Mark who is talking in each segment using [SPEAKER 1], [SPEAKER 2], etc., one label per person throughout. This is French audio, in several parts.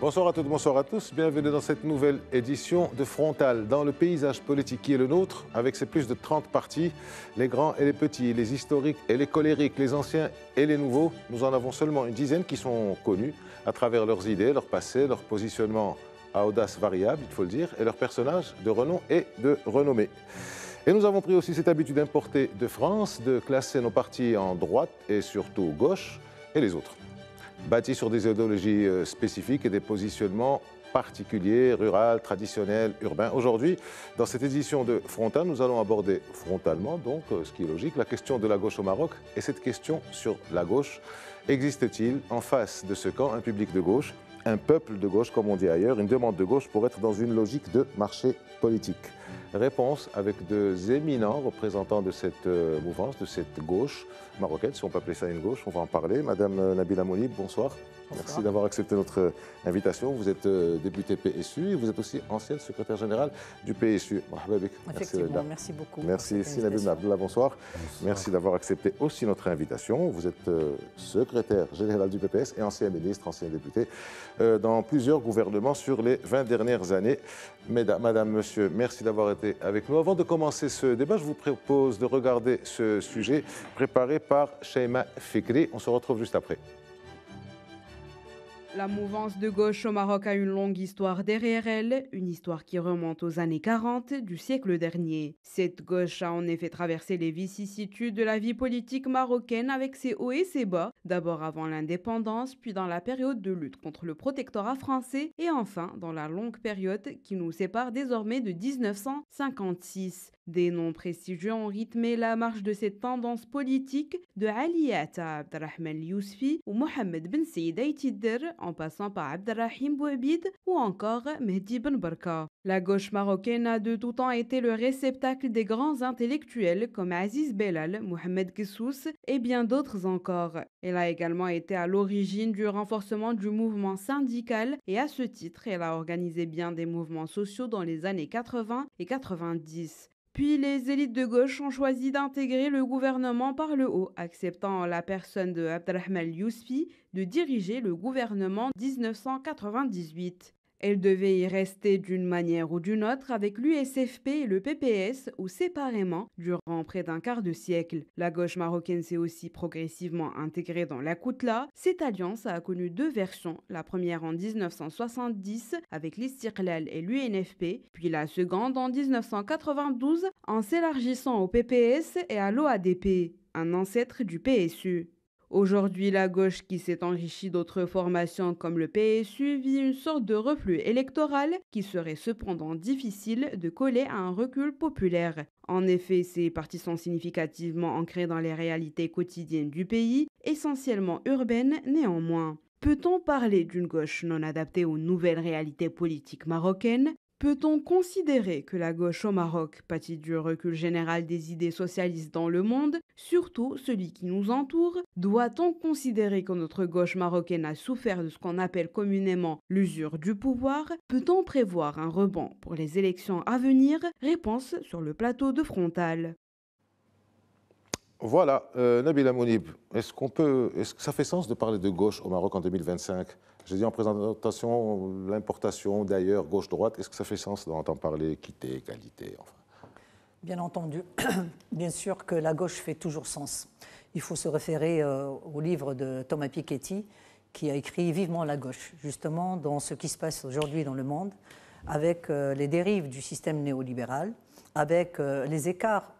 [SPEAKER 1] Bonsoir à toutes, bonsoir à tous. Bienvenue dans cette nouvelle édition de Frontal. Dans le paysage politique qui est le nôtre, avec ses plus de 30 partis, les grands et les petits, les historiques et les colériques, les anciens et les nouveaux, nous en avons seulement une dizaine qui sont connus à travers leurs idées, leur passé, leur positionnement à audace variable, il faut le dire, et leurs personnages de renom et de renommée. Et nous avons pris aussi cette habitude d'importer de France, de classer nos partis en droite et surtout gauche et les autres, bâtis sur des idéologies spécifiques et des positionnements particuliers, rural, traditionnel, urbain. Aujourd'hui, dans cette édition de Frontal, nous allons aborder frontalement, donc, ce qui est logique, la question de la gauche au Maroc. Et cette question sur la gauche, existe-t-il en face de ce camp un public de gauche, un peuple de gauche, comme on dit ailleurs, une demande de gauche pour être dans une logique de marché politique? Réponse avec deux éminents représentants de cette mouvance, de cette gauche marocaine, si on peut appeler ça une gauche, on va en parler. Madame Nabila Mounib, bonsoir. Bonsoir. Merci d'avoir accepté notre invitation. Vous êtes députée PSU et vous êtes aussi ancienne secrétaire générale du PSU.
[SPEAKER 2] Effectivement, merci beaucoup.
[SPEAKER 1] Merci. Sinabim Abdullah, bonsoir. Merci d'avoir accepté aussi notre invitation. Vous êtes secrétaire général du PPS et ancien ministre, ancien député dans plusieurs gouvernements sur les 20 dernières années. Madame, monsieur, merci d'avoir été avec nous. Avant de commencer ce débat, je vous propose de regarder ce sujet préparé par Sheima Fikri. On se retrouve juste après.
[SPEAKER 3] La mouvance de gauche au Maroc a une longue histoire derrière elle, une histoire qui remonte aux années 40 du siècle dernier. Cette gauche a en effet traversé les vicissitudes de la vie politique marocaine avec ses hauts et ses bas, d'abord avant l'indépendance, puis dans la période de lutte contre le protectorat français et enfin dans la longue période qui nous sépare désormais de 1956. Des noms prestigieux ont rythmé la marche de cette tendance politique, de Ali Atta Abdelrahman Yousfi ou Mohamed Ben Saïd Aïtidder, en passant par Abdelrahim Bouabid ou encore Mehdi Ben Barka. La gauche marocaine a de tout temps été le réceptacle des grands intellectuels comme Aziz Bellal, Mohamed Guessous et bien d'autres encore. Elle a également été à l'origine du renforcement du mouvement syndical et à ce titre, elle a organisé bien des mouvements sociaux dans les années 80 et 90. Puis les élites de gauche ont choisi d'intégrer le gouvernement par le haut, acceptant la personne de Abdelrahman Yousfi de diriger le gouvernement 1998. Elle devait y rester d'une manière ou d'une autre avec l'USFP et le PPS ou séparément durant près d'un quart de siècle. La gauche marocaine s'est aussi progressivement intégrée dans la Koutla. Cette alliance a connu deux versions, la première en 1970 avec l'Istiqlal et l'UNFP, puis la seconde en 1992 en s'élargissant au PPS et à l'OADP, un ancêtre du PSU. Aujourd'hui, la gauche, qui s'est enrichie d'autres formations comme le PSU, vit une sorte de reflux électoral qui serait cependant difficile de coller à un recul populaire. En effet, ces partis sont significativement ancrés dans les réalités quotidiennes du pays, essentiellement urbaines néanmoins. Peut-on parler d'une gauche non adaptée aux nouvelles réalités politiques marocaines ? Peut-on considérer que la gauche au Maroc pâtit du recul général des idées socialistes dans le monde, surtout celui qui nous entoure? Doit-on considérer que notre gauche marocaine a souffert de ce qu'on appelle communément l'usure du pouvoir? Peut-on prévoir un rebond pour les élections à venir? Réponse sur le plateau de Frontal.
[SPEAKER 1] Voilà, Nabila Mounib, est-ce que ça fait sens de parler de gauche au Maroc en 2025? J'ai dit en présentation l'importation d'ailleurs gauche-droite. Est-ce que ça fait sens d'entendre parler équité, égalité, enfin?
[SPEAKER 2] Bien entendu, bien sûr que la gauche fait toujours sens. Il faut se référer au livre de Thomas Piketty qui a écrit Vivement la gauche, justement dans ce qui se passe aujourd'hui dans le monde, avec les dérives du système néolibéral, avec les écarts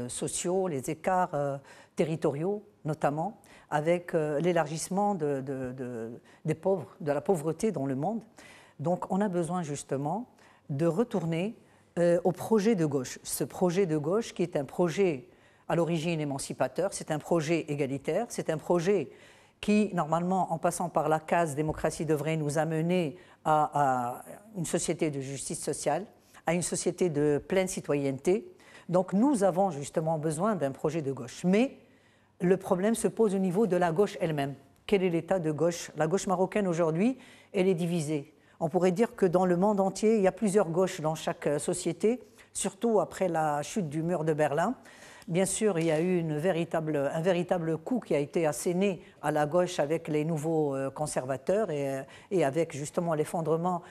[SPEAKER 2] sociaux, les écarts territoriaux notamment, avec l'élargissement des pauvres, de la pauvreté dans le monde. Donc on a besoin justement de retourner au projet de gauche. Ce projet de gauche qui est un projet à l'origine émancipateur, c'est un projet égalitaire, c'est un projet qui, normalement, en passant par la case démocratie, devrait nous amener à une société de justice sociale, à une société de pleine citoyenneté. Donc nous avons justement besoin d'un projet de gauche. Mais le problème se pose au niveau de la gauche elle-même. Quel est l'état de gauche? La gauche marocaine aujourd'hui, elle est divisée. On pourrait dire que dans le monde entier, il y a plusieurs gauches dans chaque société, surtout après la chute du mur de Berlin. Bien sûr, il y a eu un véritable coup qui a été asséné à la gauche avec les nouveaux conservateurs et avec justement l'effondrement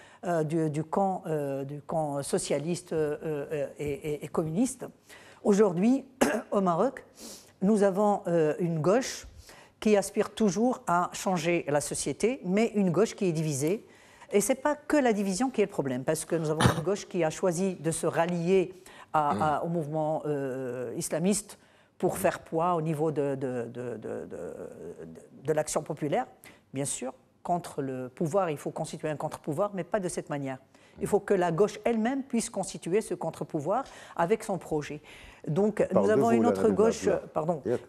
[SPEAKER 2] du camp socialiste et communiste. Aujourd'hui, au Maroc, nous avons une gauche qui aspire toujours à changer la société, mais une gauche qui est divisée. Et ce n'est pas que la division qui est le problème, parce que nous avons une gauche qui a choisi de se rallier au mouvement islamiste pour faire poids au niveau de l'action populaire. Bien sûr, contre le pouvoir, il faut constituer un contre-pouvoir, mais pas de cette manière. Il faut que la gauche elle-même puisse constituer ce contre-pouvoir avec son projet. Donc nous avons une autre gauche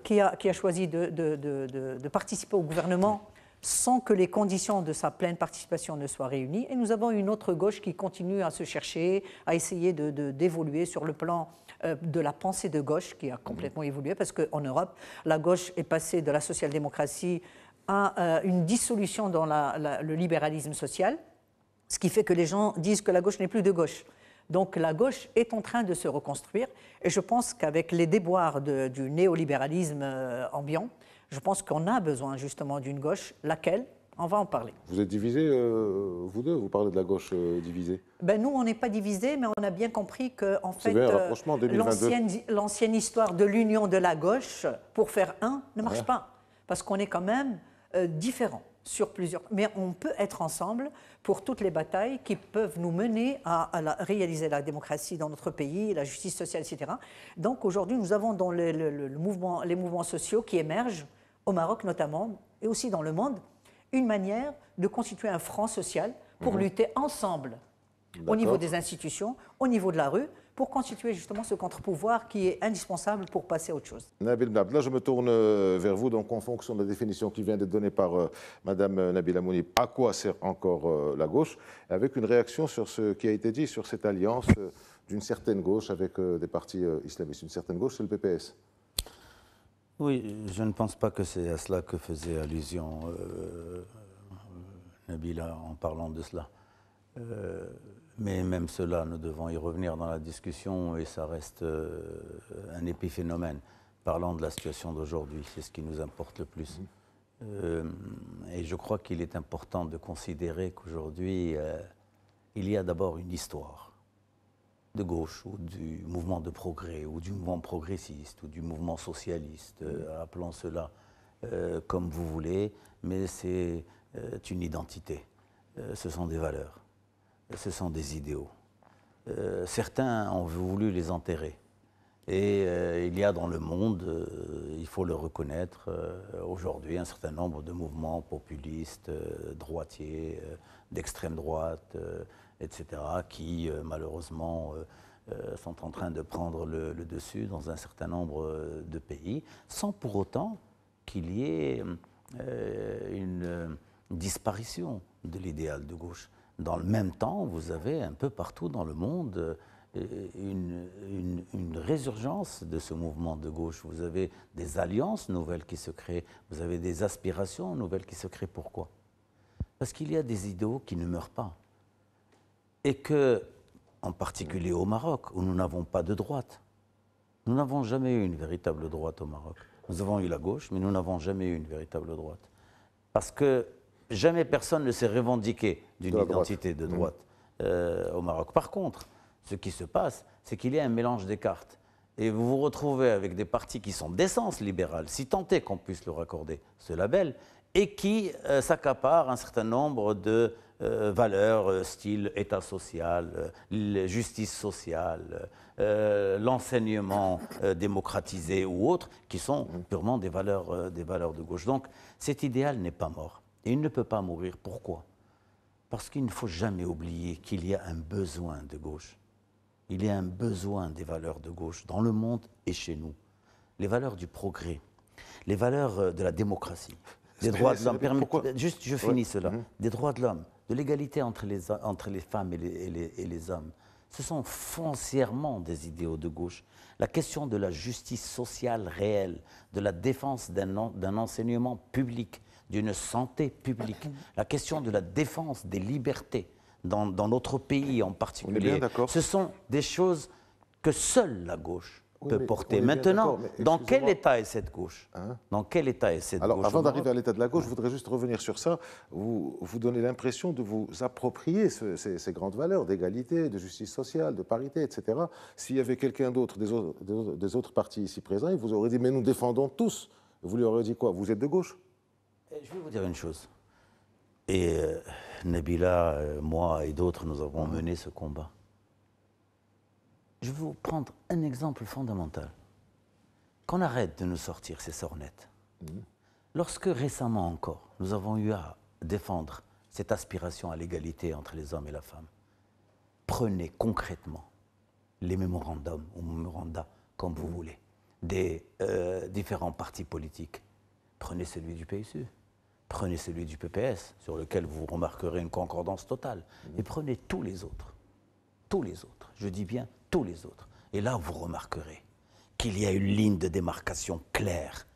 [SPEAKER 2] qui a choisi de participer au gouvernement sans que les conditions de sa pleine participation ne soient réunies. Et nous avons une autre gauche qui continue à se chercher, à essayer d'évoluer sur le plan de la pensée de gauche, qui a complètement évolué, parce qu'en Europe, la gauche est passée de la social-démocratie à une dissolution dans le libéralisme social, ce qui fait que les gens disent que la gauche n'est plus de gauche. Donc la gauche est en train de se reconstruire, et je pense qu'avec les déboires du néolibéralisme ambiant, je pense qu'on a besoin justement d'une gauche, laquelle, on va en parler.
[SPEAKER 1] Vous êtes divisés, vous deux, vous parlez de la gauche divisée?
[SPEAKER 2] Nous, on n'est pas divisés, mais on a bien compris que, en fait, l'ancienne histoire de l'union de la gauche pour faire un ne marche pas, parce qu'on est quand même différents sur plusieurs. Mais on peut être ensemble pour toutes les batailles qui peuvent nous mener à réaliser la démocratie dans notre pays, la justice sociale, etc. Donc aujourd'hui, nous avons dans les mouvements sociaux qui émergent, au Maroc notamment, et aussi dans le monde, une manière de constituer un front social pour lutter ensemble, au niveau des institutions, au niveau de la rue, pour constituer justement ce contre-pouvoir qui est indispensable pour passer à autre chose.
[SPEAKER 1] Nabil Mnab, là je me tourne vers vous, donc en fonction de la définition qui vient d'être donnée par Madame Nabila Mounib, à quoi sert encore la gauche, avec une réaction sur ce qui a été dit sur cette alliance d'une certaine gauche avec des partis islamistes. Une certaine gauche, c'est le PPS.
[SPEAKER 4] Oui, je ne pense pas que c'est à cela que faisait allusion Nabila en parlant de cela. Mais même cela, nous devons y revenir dans la discussion et ça reste un épiphénomène. Parlant de la situation d'aujourd'hui, c'est ce qui nous importe le plus. Et je crois qu'il est important de considérer qu'aujourd'hui, il y a d'abord une histoire de gauche ou du mouvement de progrès ou du mouvement progressiste ou du mouvement socialiste, appelons cela comme vous voulez, mais c'est une identité, ce sont des valeurs, ce sont des idéaux. Certains ont voulu les enterrer et il y a dans le monde, il faut le reconnaître, aujourd'hui un certain nombre de mouvements populistes, droitiers, d'extrême droite, etc., qui malheureusement sont en train de prendre le dessus dans un certain nombre de pays, sans pour autant qu'il y ait une disparition de l'idéal de gauche. Dans le même temps, vous avez un peu partout dans le monde une résurgence de ce mouvement de gauche. Vous avez des alliances nouvelles qui se créent, vous avez des aspirations nouvelles qui se créent. Pourquoi? Parce qu'il y a des idéaux qui ne meurent pas. Et que, en particulier au Maroc, où nous n'avons pas de droite, nous n'avons jamais eu une véritable droite au Maroc. Nous avons eu la gauche, mais nous n'avons jamais eu une véritable droite. Parce que jamais personne ne s'est revendiqué d'une identité de droite au Maroc. Par contre, ce qui se passe, c'est qu'il y a un mélange des cartes. Et vous vous retrouvez avec des partis qui sont d'essence libérale, si tant est qu'on puisse leur accorder ce label, et qui s'accaparent un certain nombre de valeurs, style État social, justice sociale, l'enseignement démocratisé ou autres, qui sont purement des valeurs de gauche. Donc cet idéal n'est pas mort. Et il ne peut pas mourir. Pourquoi? Parce qu'il ne faut jamais oublier qu'il y a un besoin de gauche. Il y a un besoin des valeurs de gauche dans le monde et chez nous. Les valeurs du progrès, les valeurs de la démocratie, des droits de l'homme. Juste, je finis cela. Des droits de l'homme, de l'égalité entre les femmes et les hommes. Ce sont foncièrement des idéaux de gauche. La question de la justice sociale réelle, de la défense d'un enseignement public, d'une santé publique, la question de la défense des libertés dans notre pays en particulier, ce sont des choses que seule la gauche peut porter. Maintenant, dans quel état est cette gauche? Dans quel état est cette gauche?
[SPEAKER 1] Alors, avant d'arriver à l'état de la gauche, je voudrais juste revenir sur ça. Vous donnez l'impression de vous approprier ces grandes valeurs d'égalité, de justice sociale, de parité, etc. S'il y avait quelqu'un d'autre des autres partis ici présents, il vous aurait dit « mais nous défendons tous ». Vous lui aurez dit quoi? Vous êtes de gauche?
[SPEAKER 4] Je vais vous dire une chose. Et Nabila, moi et d'autres, nous avons mené ce combat. Je vais vous prendre un exemple fondamental. Qu'on arrête de nous sortir ces sornettes. Lorsque récemment encore, nous avons eu à défendre cette aspiration à l'égalité entre les hommes et la femme, prenez concrètement les mémorandums ou mémoranda, comme vous voulez, des différents partis politiques. Prenez celui du PSU, prenez celui du PPS, sur lequel vous remarquerez une concordance totale, et prenez tous les autres, je dis bien tous les autres. Et là, vous remarquerez qu'il y a une ligne de démarcation claire.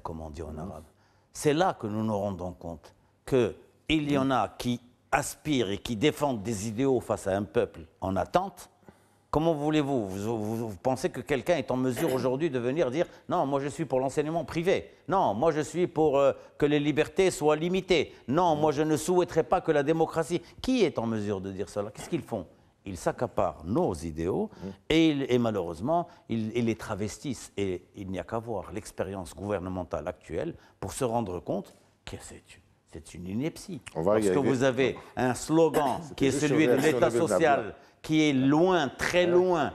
[SPEAKER 4] Comme on dit en arabe. C'est là que nous nous rendons compte qu'il y en a qui aspirent et qui défendent des idéaux face à un peuple en attente. Comment voulez-vous vous pensez que quelqu'un est en mesure aujourd'hui de venir dire « Non, moi je suis pour l'enseignement privé. Non, moi je suis pour que les libertés soient limitées. Non, moi je ne souhaiterais pas que la démocratie… » Qui est en mesure de dire cela? Qu'est-ce qu'ils font? Ils s'accaparent nos idéaux et malheureusement, ils les travestissent. Et il n'y a qu'à voir l'expérience gouvernementale actuelle pour se rendre compte que c'est une ineptie. Parce que vous avez un slogan qui est celui de l'État social, qui est loin, très loin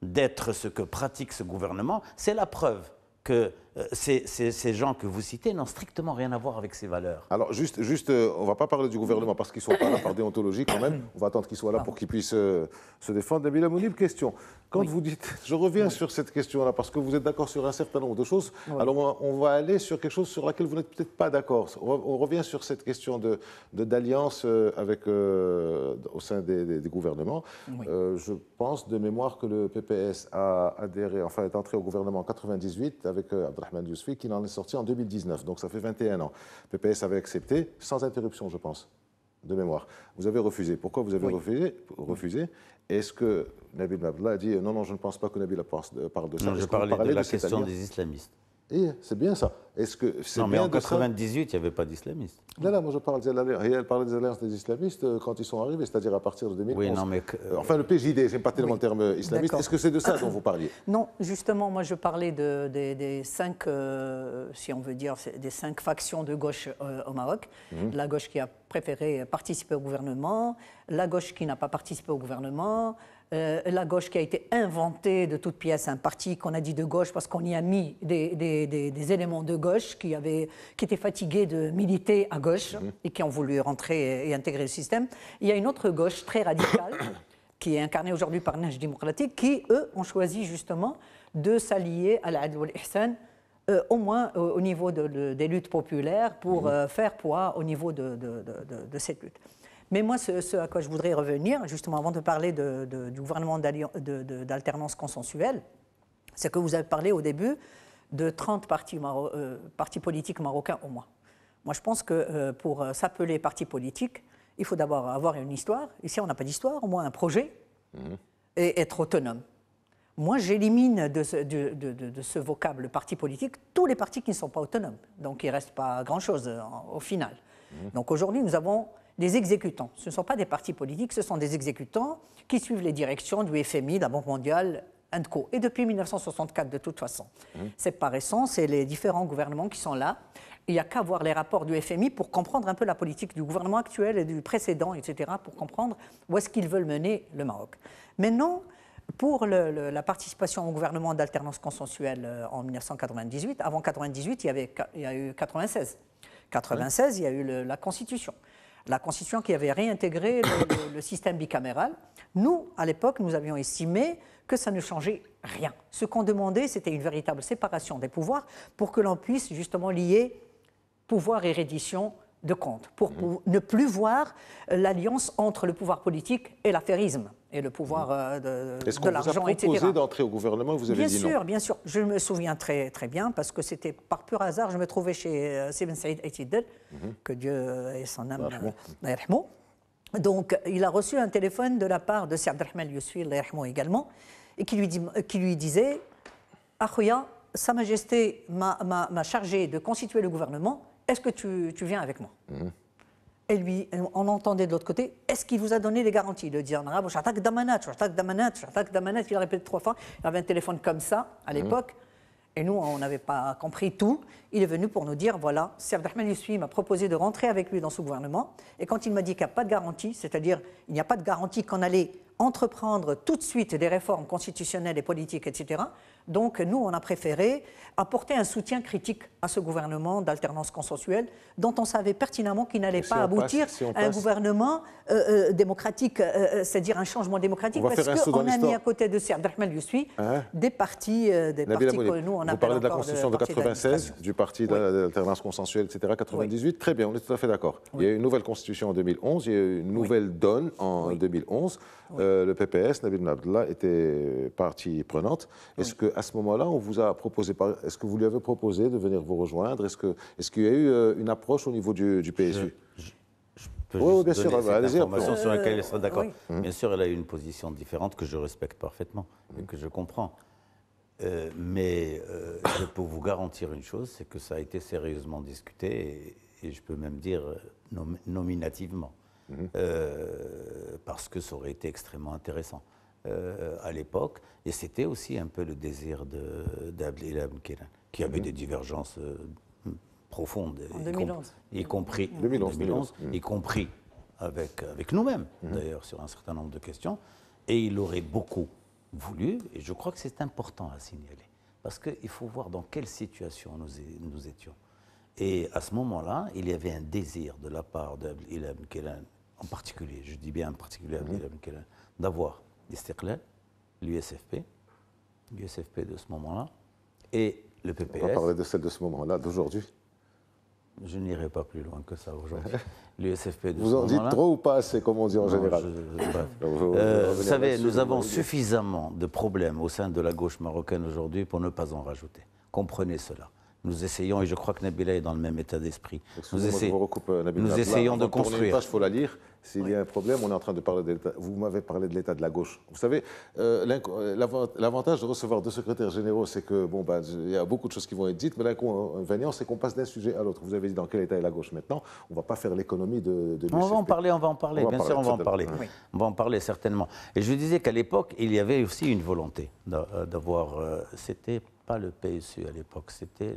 [SPEAKER 4] d'être ce que pratique ce gouvernement. C'est la preuve que ces gens que vous citez n'ont strictement rien à voir avec ces valeurs.
[SPEAKER 1] Alors, juste on ne va pas parler du gouvernement parce qu'ils ne sont pas là par déontologie quand même. On va attendre qu'ils soient là pour qu'ils puissent se défendre. Nabila Mounib, question. Quand vous dites… Je reviens sur cette question-là parce que vous êtes d'accord sur un certain nombre de choses. Alors, on va aller sur quelque chose sur laquelle vous n'êtes peut-être pas d'accord. On revient sur cette question d'alliance au sein des gouvernements. Je pense de mémoire que le PPS a adhéré, enfin est entré au gouvernement en 1998 avec Abdelrahman Yousfi, qui en est sorti en 2019. Donc ça fait 21 ans. Le PPS avait accepté, sans interruption, je pense, de mémoire. Vous avez refusé. Pourquoi vous avez refusé? Est-ce que Nabil Abdallah a dit non, non, je ne pense pas que Nabil parle de ça?
[SPEAKER 4] Non, je parlais de la question des islamistes.
[SPEAKER 1] C'est bien ça. Est-ce que c'est
[SPEAKER 4] non, mais
[SPEAKER 1] bien
[SPEAKER 4] en 98, il n'y avait pas d'islamistes.
[SPEAKER 1] Là, moi je parle elle parlait des alliances des islamistes quand ils sont arrivés, c'est-à-dire à partir de 2011.
[SPEAKER 4] Oui, non, mais
[SPEAKER 1] enfin, le PJD, c'est pas tellement le terme islamiste. Est-ce que c'est de ça dont vous parliez?
[SPEAKER 2] Non, justement, moi je parlais des 5, si on veut dire, des 5 factions de gauche au Maroc. La gauche qui a préféré participer au gouvernement, la gauche qui n'a pas participé au gouvernement, la gauche qui a été inventée de toutes pièces, un parti qu'on a dit de gauche parce qu'on y a mis des éléments de gauche qui étaient fatigués de militer à gauche et qui ont voulu rentrer et intégrer le système. Il y a une autre gauche très radicale qui est incarnée aujourd'hui par Nahj démocratique qui, eux, ont choisi justement de s'allier à l'Adl wal Ihsan, au moins au niveau des luttes populaires pour faire poids au niveau de cette lutte. Mais moi, ce à quoi je voudrais revenir, justement, avant de parler du gouvernement d'alternance consensuelle, c'est que vous avez parlé au début de 30 partis politiques marocains au moins. Moi, je pense que pour s'appeler parti politique, il faut d'abord avoir une histoire. Ici, on n'a pas d'histoire, au moins un projet, et être autonome. Moi, j'élimine de ce vocable parti politique tous les partis qui ne sont pas autonomes. Donc, il ne reste pas grand-chose au final. Donc, aujourd'hui, nous avons des exécutants. Ce ne sont pas des partis politiques, ce sont des exécutants qui suivent les directions du FMI, de la Banque mondiale, &co. Et depuis 1964, de toute façon. C'est pas récent, c'est les différents gouvernements qui sont là. Il n'y a qu'à voir les rapports du FMI pour comprendre un peu la politique du gouvernement actuel et du précédent, etc., pour comprendre où est-ce qu'ils veulent mener le Maroc. Maintenant, pour la participation au gouvernement d'alternance consensuelle en 1998, avant 1998, il y a eu 96. 96, il y a eu la Constitution. La Constitution qui avait réintégré le système bicaméral. Nous, à l'époque, nous avions estimé que ça ne changeait rien. Ce qu'on demandait, c'était une véritable séparation des pouvoirs pour que l'on puisse justement lier pouvoir et reddition de comptes, pour ne plus voir l'alliance entre le pouvoir politique et l'affairisme, et le pouvoir de l'argent, etc.
[SPEAKER 1] Est-ce qu'on vous a proposé d'entrer au gouvernement et vous avez dit non? Bien
[SPEAKER 2] sûr, bien sûr. Je me souviens très, très bien, parce que c'était par pur hasard, je me trouvais chez Sibn Saïd Aïtidel, que Dieu ait son âme, Donc, il a reçu un téléphone de la part de Sir Abdelrahman Yousfi, également, et qui lui disait « Akhouya, Sa Majesté m'a chargé de constituer le gouvernement, est-ce que tu viens avec moi ?» Et lui, on entendait de l'autre côté, est-ce qu'il vous a donné des garanties? Il dit en arabe, il a répété 3 fois, il avait un téléphone comme ça à l'époque, et nous, on n'avait pas compris tout. Il est venu pour nous dire, voilà, Sir Abdelrahman Yousfi m'a proposé de rentrer avec lui dans ce gouvernement, et quand il m'a dit qu'il n'y a pas de garantie, c'est-à-dire il n'y a pas de garantie qu'on allait entreprendre tout de suite des réformes constitutionnelles et politiques, etc., donc nous, on a préféré apporter un soutien critique à ce gouvernement d'alternance consensuelle dont on savait pertinemment qu'il n'allait pas aboutir à un gouvernement démocratique, c'est-à-dire un changement démocratique, parce qu'on a mis à côté de Sir Abdelrahman Yousfi des partis que nous, on appelle.
[SPEAKER 1] Vous parlez de la Constitution de 96, du parti d'alternance consensuelle, etc., 98, très bien, on est tout à fait d'accord. Il y a eu une nouvelle Constitution en 2011, il y a eu une nouvelle donne en 2011. Le PPS, Nabil Abdallah, était partie prenante. Est-ce qu'à ce moment-là, on vous a proposé, est-ce que vous lui avez proposé de venir vous rejoindre? Est-ce qu'il y a eu une approche au niveau du PSU?
[SPEAKER 4] Je peux juste donner cette information sur laquelle elle sera d'accord.
[SPEAKER 2] Oui.
[SPEAKER 4] Bien sûr, elle a eu une position différente que je respecte parfaitement et que je comprends. Mais je peux vous garantir une chose, c'est que ça a été sérieusement discuté et je peux même dire nominativement. Parce que ça aurait été extrêmement intéressant à l'époque. Et c'était aussi un peu le désir d'Abdelillah Ben Kailan, qui avait des divergences profondes.
[SPEAKER 2] En 2011.
[SPEAKER 4] Y compris, 2011, y compris avec nous-mêmes, d'ailleurs, sur un certain nombre de questions. Et il aurait beaucoup voulu, et je crois que c'est important à signaler, parce qu'il faut voir dans quelle situation nous étions. Et à ce moment-là, il y avait un désir de la part d'Abdelillah Ben Kailan, en particulier, je dis bien en particulier Abdelillah Ben Kailan, d'avoir l'Istiqlal, l'USFP de ce moment-là, et le PPS.
[SPEAKER 1] On va parler de celle de ce moment-là, d'aujourd'hui.
[SPEAKER 4] Je n'irai pas plus loin que ça aujourd'hui. L'USFP de
[SPEAKER 1] vous
[SPEAKER 4] ce
[SPEAKER 1] en
[SPEAKER 4] moment-là.
[SPEAKER 1] dites trop ou pas assez, comme on dit en général?
[SPEAKER 4] Vous savez, nous avons suffisamment de problèmes au sein de la gauche marocaine aujourd'hui pour ne pas en rajouter. Comprenez cela. Nous essayons, et je crois que Nabila est dans le même état d'esprit, nous essayons de construire.
[SPEAKER 1] Il faut la lire. S'il y a un problème, on est en train de parler de l'État. Vous m'avez parlé de l'État de la gauche. Vous savez, l'avantage de recevoir 2 secrétaires généraux, c'est que il y a beaucoup de choses qui vont être dites, mais l'inconvénient, c'est qu'on passe d'un sujet à l'autre. Vous avez dit dans quel État est la gauche maintenant. On ne va pas faire l'économie de l'USFP.
[SPEAKER 4] On va en parler, bien sûr, on va en parler. Oui. On va en parler certainement. Et je disais qu'à l'époque, il y avait aussi une volonté d'avoir. C'était pas le PSU à l'époque, c'était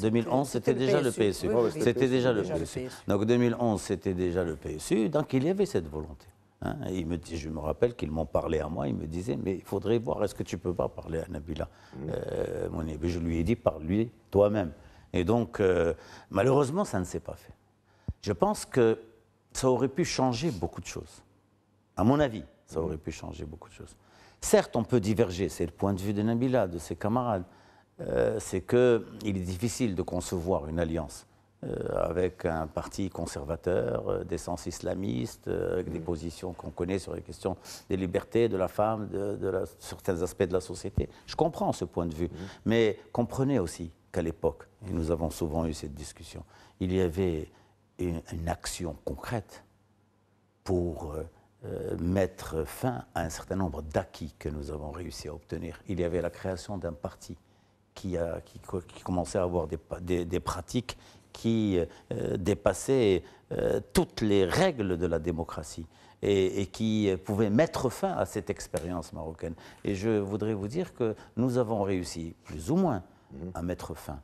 [SPEAKER 4] 2011, c'était déjà le PSU. C'était déjà le PSU. Donc 2011, c'était déjà le PSU, donc il y avait cette volonté. Je me rappelle qu'ils m'ont parlé à moi, ils me disaient, mais il faudrait voir, est-ce que tu ne peux pas parler à Nabila je lui ai dit, parle-lui toi-même. Et donc, malheureusement, ça ne s'est pas fait. Je pense que ça aurait pu changer beaucoup de choses. À mon avis, ça aurait pu changer beaucoup de choses. Certes, on peut diverger, c'est le point de vue de Nabila, de ses camarades. C'est qu'il est difficile de concevoir une alliance avec un parti conservateur, d'essence islamiste, avec des positions qu'on connaît sur les questions des libertés, de la femme, certains aspects de la société. Je comprends ce point de vue, mais comprenez aussi qu'à l'époque, et nous avons souvent eu cette discussion, il y avait une action concrète pour mettre fin à un certain nombre d'acquis que nous avons réussi à obtenir. Il y avait la création d'un parti qui commençait à avoir des pratiques qui dépassaient toutes les règles de la démocratie et qui pouvaient mettre fin à cette expérience marocaine. Et je voudrais vous dire que nous avons réussi, plus ou moins, à mettre fin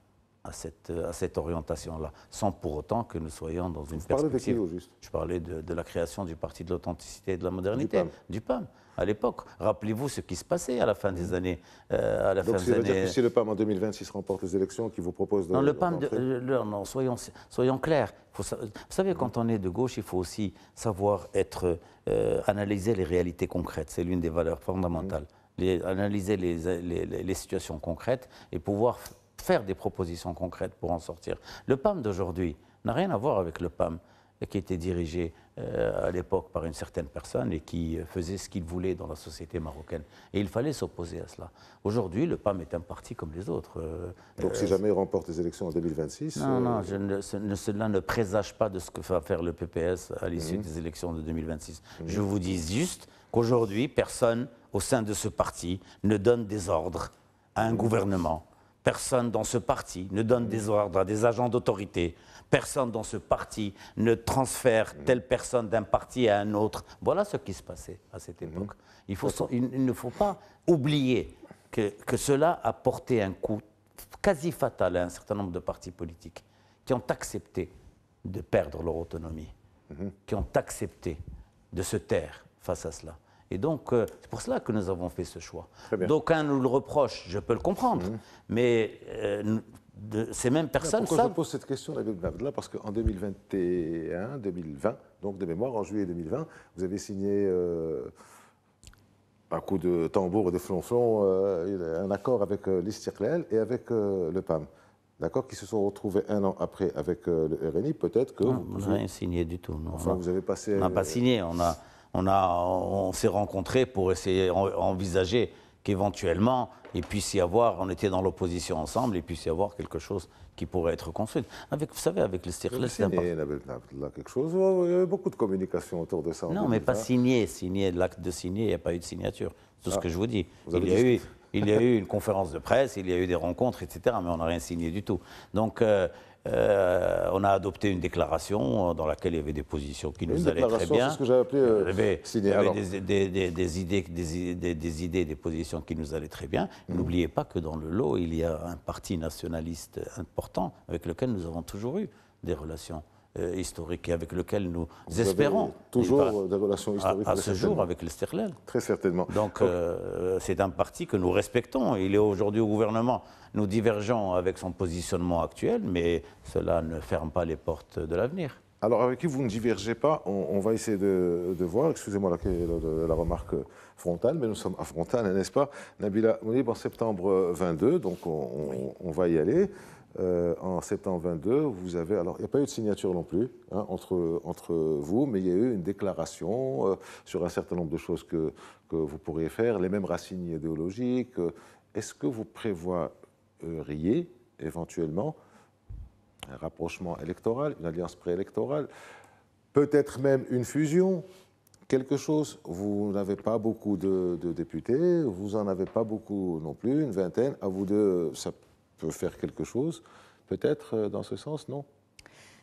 [SPEAKER 4] à cette orientation-là, sans pour autant que nous soyons dans une perspective.
[SPEAKER 1] Vous parlez de qui, au juste ?
[SPEAKER 4] Je parlais de la création du Parti de l'authenticité et de la modernité, du PAM, à l'époque. Rappelez-vous ce qui se passait à la fin des années.
[SPEAKER 1] Donc, ça veut dire que si le PAM en 2026 remporte les élections, qui vous propose de...
[SPEAKER 4] Non, le PAM, non, soyons clairs. Vous savez, quand on est de gauche, il faut aussi savoir analyser les réalités concrètes. C'est l'une des valeurs fondamentales. Analyser les situations concrètes et pouvoir faire des propositions concrètes pour en sortir. Le PAM d'aujourd'hui n'a rien à voir avec le PAM qui était dirigé à l'époque par une certaine personne et qui faisait ce qu'il voulait dans la société marocaine. Et il fallait s'opposer à cela. Aujourd'hui, le PAM est un parti comme les autres.
[SPEAKER 1] Donc si jamais il remporte les élections en 2026...
[SPEAKER 4] Non, cela ne présage pas de ce que va faire le PPS à l'issue des élections de 2026. Je vous dis juste qu'aujourd'hui, personne au sein de ce parti ne donne des ordres à un gouvernement. Personne dans ce parti ne donne des ordres à des agents d'autorité. Personne dans ce parti ne transfère telle personne d'un parti à un autre. Voilà ce qui se passait à cette époque. Il ne faut pas oublier que cela a porté un coup quasi fatal à un certain nombre de partis politiques qui ont accepté de perdre leur autonomie, qui ont accepté de se taire face à cela. Et donc, c'est pour cela que nous avons fait ce choix. D'aucuns nous le reprochent, je peux le comprendre, mais ces mêmes personnes
[SPEAKER 1] savent... Pourquoi je pose cette question, Nabil Benabdallah? Parce qu'en 2021, 2020, donc de mémoire, en juillet 2020, vous avez signé, à coup de tambour et de flonflon, un accord avec l'Istiqlal et avec le PAM. D'accord, qui se sont retrouvés un an après avec le RNI, peut-être que...
[SPEAKER 4] Non, on n'a rien signé du tout. Non,
[SPEAKER 1] enfin, vous avez passé...
[SPEAKER 4] On n'a pas signé, on s'est rencontrés pour essayer d'envisager qu'éventuellement, il puisse y avoir, on était dans l'opposition ensemble, il puisse y avoir quelque chose qui pourrait être construit. Vous savez, avec l'Istiqlal, c'est
[SPEAKER 1] quelque chose, il y avait beaucoup de communication autour de ça.
[SPEAKER 4] Non, mais pas signé, l'acte de signer, il n'y a pas eu de signature. C'est tout ce que je vous dis. Il y a eu une conférence de presse, il y a eu des rencontres, etc., mais on n'a rien signé du tout. Donc, on a adopté une déclaration dans laquelle il y avait des positions qui nous allaient très bien. C'est
[SPEAKER 1] ce que j'avais appelé
[SPEAKER 4] signer. Il y avait des idées, des positions qui nous allaient très bien. N'oubliez pas que dans le lot, il y a un parti nationaliste important avec lequel nous avons toujours eu des relations historiques et avec lequel nous espérons.
[SPEAKER 1] Toujours des relations historiques
[SPEAKER 4] à ce jour avec l'Istiqlal.
[SPEAKER 1] Très certainement.
[SPEAKER 4] Donc c'est un parti que nous respectons. Il est aujourd'hui au gouvernement. Nous divergeons avec son positionnement actuel, mais cela ne ferme pas les portes de l'avenir.
[SPEAKER 1] Alors avec qui vous ne divergez pas, on va essayer de voir, excusez-moi la remarque frontale, mais nous sommes à Frontale, n'est-ce pas? Nabila Mounib, en septembre 22, donc on va y aller. En septembre 22, vous avez... Alors, il n'y a pas eu de signature non plus entre vous, mais il y a eu une déclaration sur un certain nombre de choses que vous pourriez faire, les mêmes racines idéologiques. Est-ce que vous prévoiriez éventuellement un rapprochement électoral, une alliance préélectorale, peut-être même une fusion, quelque chose? Vous n'avez pas beaucoup de députés, vous n'en avez pas beaucoup non plus, une vingtaine. À vous deux, ça peut faire quelque chose, peut-être dans ce sens, non?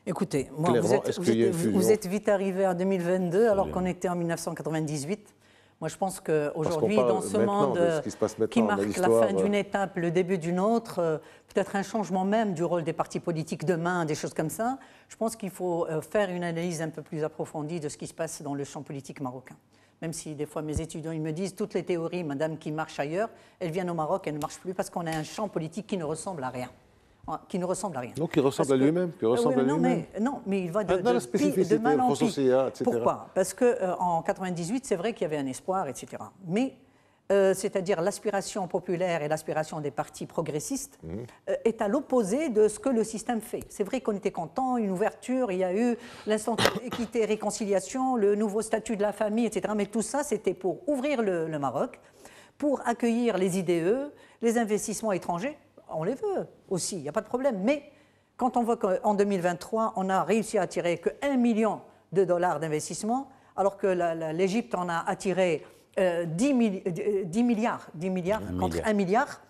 [SPEAKER 2] Écoutez, moi, vous êtes vite arrivé en 2022 alors qu'on était en 1998. Moi, je pense qu'aujourd'hui, dans ce monde qui marque la fin d'une étape, le début d'une autre, peut-être un changement même du rôle des partis politiques demain, des choses comme ça, je pense qu'il faut faire une analyse un peu plus approfondie de ce qui se passe dans le champ politique marocain. Même si des fois mes étudiants ils me disent toutes les théories, madame, qui marchent ailleurs, elles viennent au Maroc, elles ne marchent plus parce qu'on a un champ politique qui ne ressemble à rien. Qui ne ressemble à rien.
[SPEAKER 1] Donc il ressemble à lui-même,
[SPEAKER 2] non, mais il va de mal en pis. Pourquoi? Parce qu'en 98, c'est vrai qu'il y avait un espoir, etc. Mais c'est-à-dire l'aspiration populaire et l'aspiration des partis progressistes est à l'opposé de ce que le système fait. C'est vrai qu'on était content, une ouverture, il y a eu l'instant équité, réconciliation, le nouveau statut de la famille, etc. Mais tout ça, c'était pour ouvrir le Maroc, pour accueillir les IDE, les investissements étrangers. On les veut aussi, il n'y a pas de problème. Mais quand on voit qu'en 2023, on a réussi à attirer que $1 million d'investissement, alors que l'Égypte en a attiré 10 milliards contre 1 milliard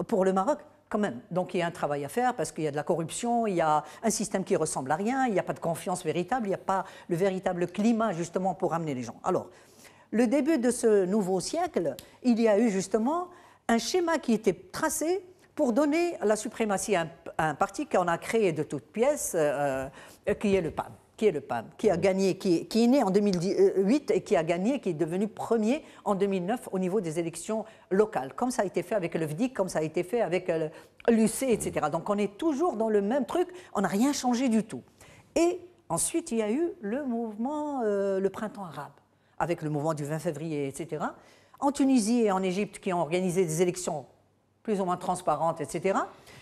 [SPEAKER 2] pour le Maroc, quand même. Donc il y a un travail à faire parce qu'il y a de la corruption, il y a un système qui ressemble à rien, il n'y a pas de confiance véritable, il n'y a pas le véritable climat justement pour amener les gens. Alors, le début de ce nouveau siècle, il y a eu justement un schéma qui était tracé pour donner la suprématie à un parti qu'on a créé de toutes pièces, qui est le PAM. Qui a gagné, qui est né en 2008 et qui a gagné, qui est devenu premier en 2009 au niveau des élections locales, comme ça a été fait avec le VDIC, comme ça a été fait avec l'UC, etc. Donc on est toujours dans le même truc, on n'a rien changé du tout. Et ensuite, il y a eu le mouvement, le printemps arabe, avec le mouvement du 20 février, etc. En Tunisie et en Égypte, qui ont organisé des élections plus ou moins transparentes, etc.,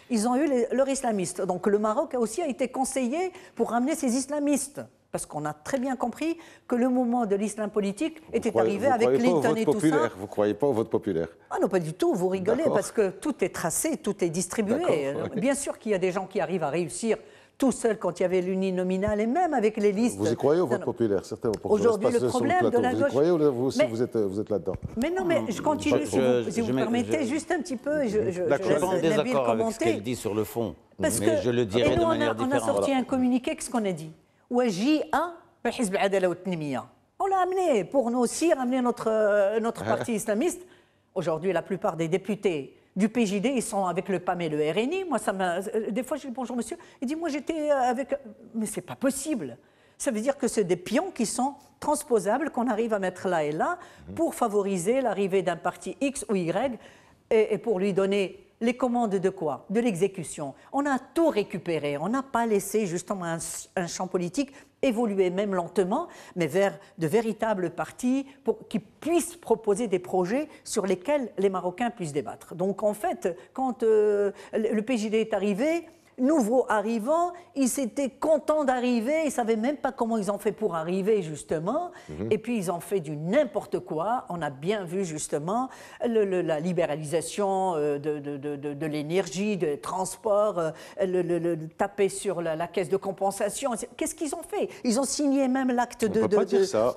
[SPEAKER 2] ils ont eu leurs islamistes. Donc le Maroc aussi a été conseillé pour ramener ces islamistes Parce qu'on a très bien compris que le moment de l'islam politique était arrivé avec Clinton et tout ça.
[SPEAKER 1] Vous ne croyez pas au vote populaire?
[SPEAKER 2] Ah non, pas du tout, vous rigolez, parce que tout est tracé, tout est distribué. Bien sûr qu'il y a des gens qui arrivent à réussir tout seuls quand il y avait l'uninominal et même avec les listes.
[SPEAKER 1] Vous y croyez au vote populaire, certains?
[SPEAKER 2] Aujourd'hui, le problème de la gauche...
[SPEAKER 1] Vous y croyez ou vous aussi vous êtes là-dedans?
[SPEAKER 2] Mais non, mais je continue, si vous permettez, juste un petit peu, je
[SPEAKER 4] suis pas en désaccord avec ce qu'elle dit sur le fond, mais je le dirais de manière différente.
[SPEAKER 2] On a sorti un communiqué, qu'est-ce qu'on a dit? On l'a amené pour nous aussi ramener notre parti islamiste. Aujourd'hui, la plupart des députés du PJD, ils sont avec le PAM et le RNI. Moi, des fois, je dis bonjour monsieur. Il dit moi j'étais avec. Mais c'est pas possible. Ça veut dire que c'est des pions qui sont transposables, qu'on arrive à mettre là et là pour favoriser l'arrivée d'un parti X ou Y et pour lui donner les commandes de quoi? De l'exécution. On a tout récupéré. On n'a pas laissé justement un champ politique évoluer, même lentement, mais vers de véritables partis qui puissent proposer des projets sur lesquels les Marocains puissent débattre. Donc en fait, quand le PJD est arrivé, nouveau arrivant, ils étaient contents d'arriver, ils ne savaient même pas comment ils ont fait pour arriver justement, et puis ils ont fait du n'importe quoi. On a bien vu justement la libéralisation de l'énergie, des transports, taper sur la caisse de compensation. Qu'est-ce qu'ils ont fait? Ils ont signé même l'acte de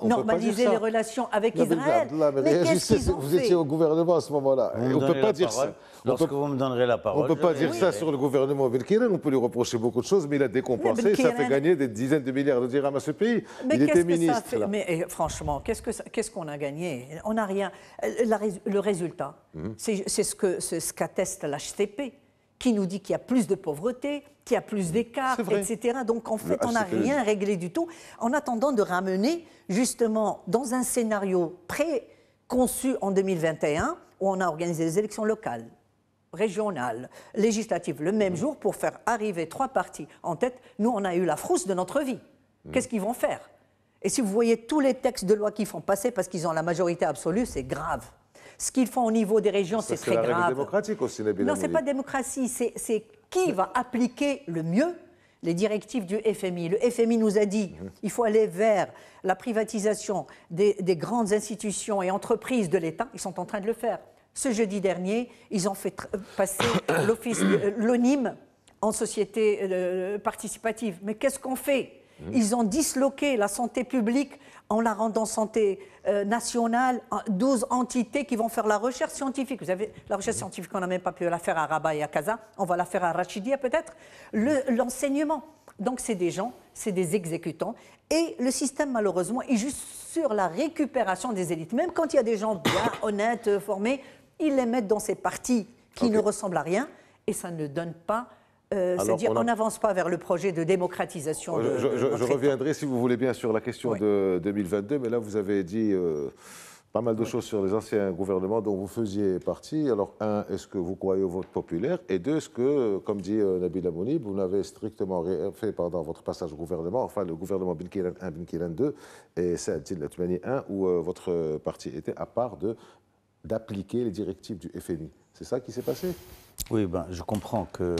[SPEAKER 2] normaliser les relations avec Israël.
[SPEAKER 1] Mais qu'est-ce qu'ils ont fait? Vous étiez au gouvernement à ce moment-là. On ne peut pas dire ça.
[SPEAKER 4] Lorsque vous me donnerez la parole.
[SPEAKER 1] On ne peut pas dire ça sur le gouvernement Belkirem. On peut lui reprocher beaucoup de choses, mais il a décompensé. Ça fait gagner des dizaines de milliards de dirhams à ce pays. Il était ministre.
[SPEAKER 2] Mais franchement, qu'est-ce qu'on a gagné? On n'a rien. Le résultat, c'est ce qu'atteste l'HCP, qui nous dit qu'il y a plus de pauvreté, qu'il y a plus d'écart, etc. Donc en fait, on n'a rien réglé du tout, en attendant de ramener justement dans un scénario préconçu en 2021, où on a organisé des élections locales, régionales, législatives, le même jour, pour faire arriver 3 partis en tête. Nous, on a eu la frousse de notre vie. Qu'est-ce qu'ils vont faire? Et si vous voyez tous les textes de loi qu'ils font passer parce qu'ils ont la majorité absolue, c'est grave. Ce qu'ils font au niveau des régions, c'est très grave.
[SPEAKER 1] C'est la règle démocratique aussi, Nabila
[SPEAKER 2] Non,
[SPEAKER 1] Mouni.
[SPEAKER 2] ce n'est pas démocratie, c'est qui va appliquer le mieux les directives du FMI. Le FMI nous a dit qu'il faut aller vers la privatisation des grandes institutions et entreprises de l'État. Ils sont en train de le faire. Ce jeudi dernier, ils ont fait passer l'ONIM en société participative. Mais qu'est-ce qu'on fait? Ils ont disloqué la santé publique en la rendant santé nationale, 12 entités qui vont faire la recherche scientifique. Vous savez, la recherche scientifique, on n'a même pas pu la faire à Rabat et à Casa, on va la faire à Rachidia peut-être. L'enseignement. Donc c'est des gens, c'est des exécutants. Et le système, malheureusement, est juste sur la récupération des élites. Même quand il y a des gens bien honnêtes, formés, ils les mettent dans ces partis qui ne ressemblent à rien et ça ne donne pas... c'est-à-dire on n'avance pas vers le projet de démocratisation.
[SPEAKER 1] Je reviendrai, si vous voulez bien, sur la question de 2022, mais là, vous avez dit pas mal de choses sur les anciens gouvernements dont vous faisiez partie. Alors, un, est-ce que vous croyez au vote populaire? Et deux, est-ce que, comme dit Nabila Mouni, vous n'avez strictement rien fait pendant votre passage au gouvernement, enfin le gouvernement Belkirem 1, Belkirem 2 et Saadine Latmani 1, où votre parti était à part d'appliquer les directives du FMI. C'est ça qui s'est passé?
[SPEAKER 4] Oui, je comprends que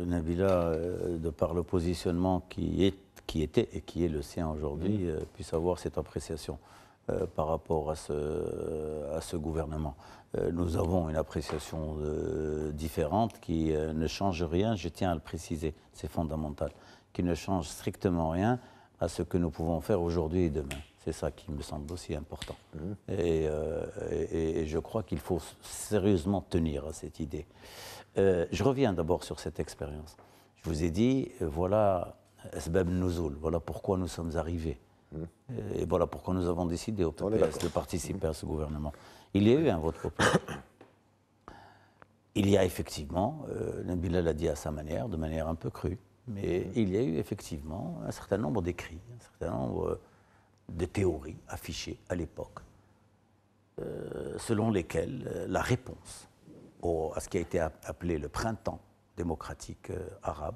[SPEAKER 4] Nabila, de par le positionnement qui était et qui est le sien aujourd'hui, puisse avoir cette appréciation par rapport à ce gouvernement. Nous avons une appréciation différente qui ne change rien, je tiens à le préciser, c'est fondamental, qui ne change strictement rien à ce que nous pouvons faire aujourd'hui et demain. C'est ça qui me semble aussi important. Et je crois qu'il faut sérieusement tenir à cette idée. Je reviens d'abord sur cette expérience. Je vous ai dit, voilà Asbab Nuzul, voilà pourquoi nous sommes arrivés. Et voilà pourquoi nous avons décidé au PPS de participer à ce gouvernement. Il y a eu un vote populaire. Il y a effectivement, Nabila l'a dit à sa manière, de manière un peu crue, mais il y a eu effectivement un certain nombre d'écrits, un certain nombre de théories affichées à l'époque, selon lesquelles la réponse à ce qui a été appelé le printemps démocratique arabe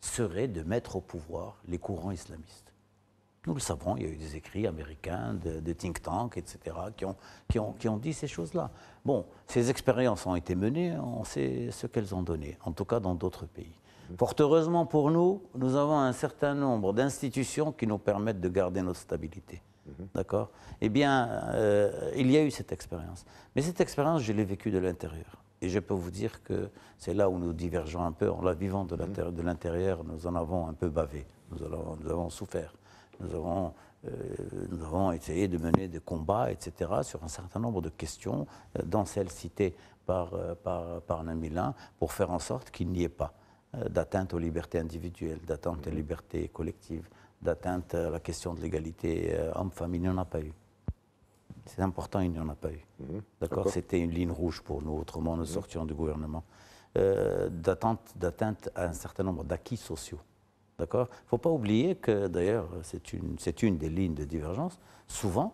[SPEAKER 4] serait de mettre au pouvoir les courants islamistes. Nous le savons, il y a eu des écrits américains, de think tanks, etc., qui ont dit ces choses-là. Bon, ces expériences ont été menées, on sait ce qu'elles ont donné, en tout cas dans d'autres pays. Fort heureusement pour nous, nous avons un certain nombre d'institutions qui nous permettent de garder notre stabilité. D'accord? Eh bien, il y a eu cette expérience. Mais cette expérience, je l'ai vécue de l'intérieur. Et je peux vous dire que c'est là où nous divergeons un peu. En la vivant de l'intérieur, nous en avons un peu bavé. Nous avons souffert. Nous avons essayé de mener des combats, etc., sur un certain nombre de questions, dont celles citées par Namilin, pour faire en sorte qu'il n'y ait pas d'atteinte aux libertés individuelles, d'atteinte aux libertés collectives, d'atteinte à la question de l'égalité homme-femme. Il n'y en a pas eu. C'est important, il n'y en a pas eu. D'accord. C'était une ligne rouge pour nous, autrement nous sortions du gouvernement. D'atteinte à un certain nombre d'acquis sociaux. D'accord. Il ne faut pas oublier que, d'ailleurs, c'est une des lignes de divergence. Souvent,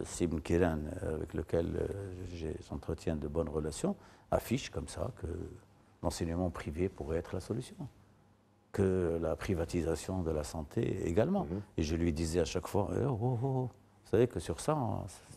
[SPEAKER 4] Sibn Kiran, avec lequel j'entretiens de bonnes relations, affiche comme ça que l'enseignement privé pourrait être la solution, que la privatisation de la santé également. Et je lui disais à chaque fois, vous savez que sur ça,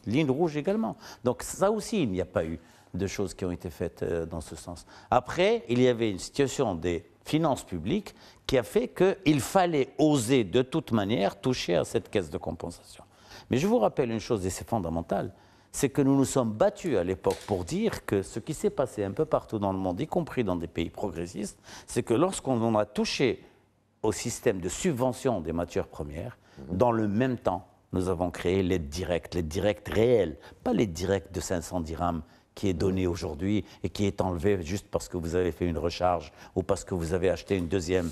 [SPEAKER 4] ligne rouge également. Donc ça aussi, il n'y a pas eu de choses qui ont été faites dans ce sens. Après, il y avait une situation des finances publiques qui a fait qu'il fallait oser de toute manière toucher à cette caisse de compensation. Mais je vous rappelle une chose, et c'est fondamental, c'est que nous nous sommes battus à l'époque pour dire que ce qui s'est passé un peu partout dans le monde, y compris dans des pays progressistes, c'est que lorsqu'on a touché au système de subvention des matières premières, dans le même temps, nous avons créé l'aide directe réelle, pas l'aide directe de 500 dirhams qui est donnée aujourd'hui et qui est enlevée juste parce que vous avez fait une recharge ou parce que vous avez acheté une deuxième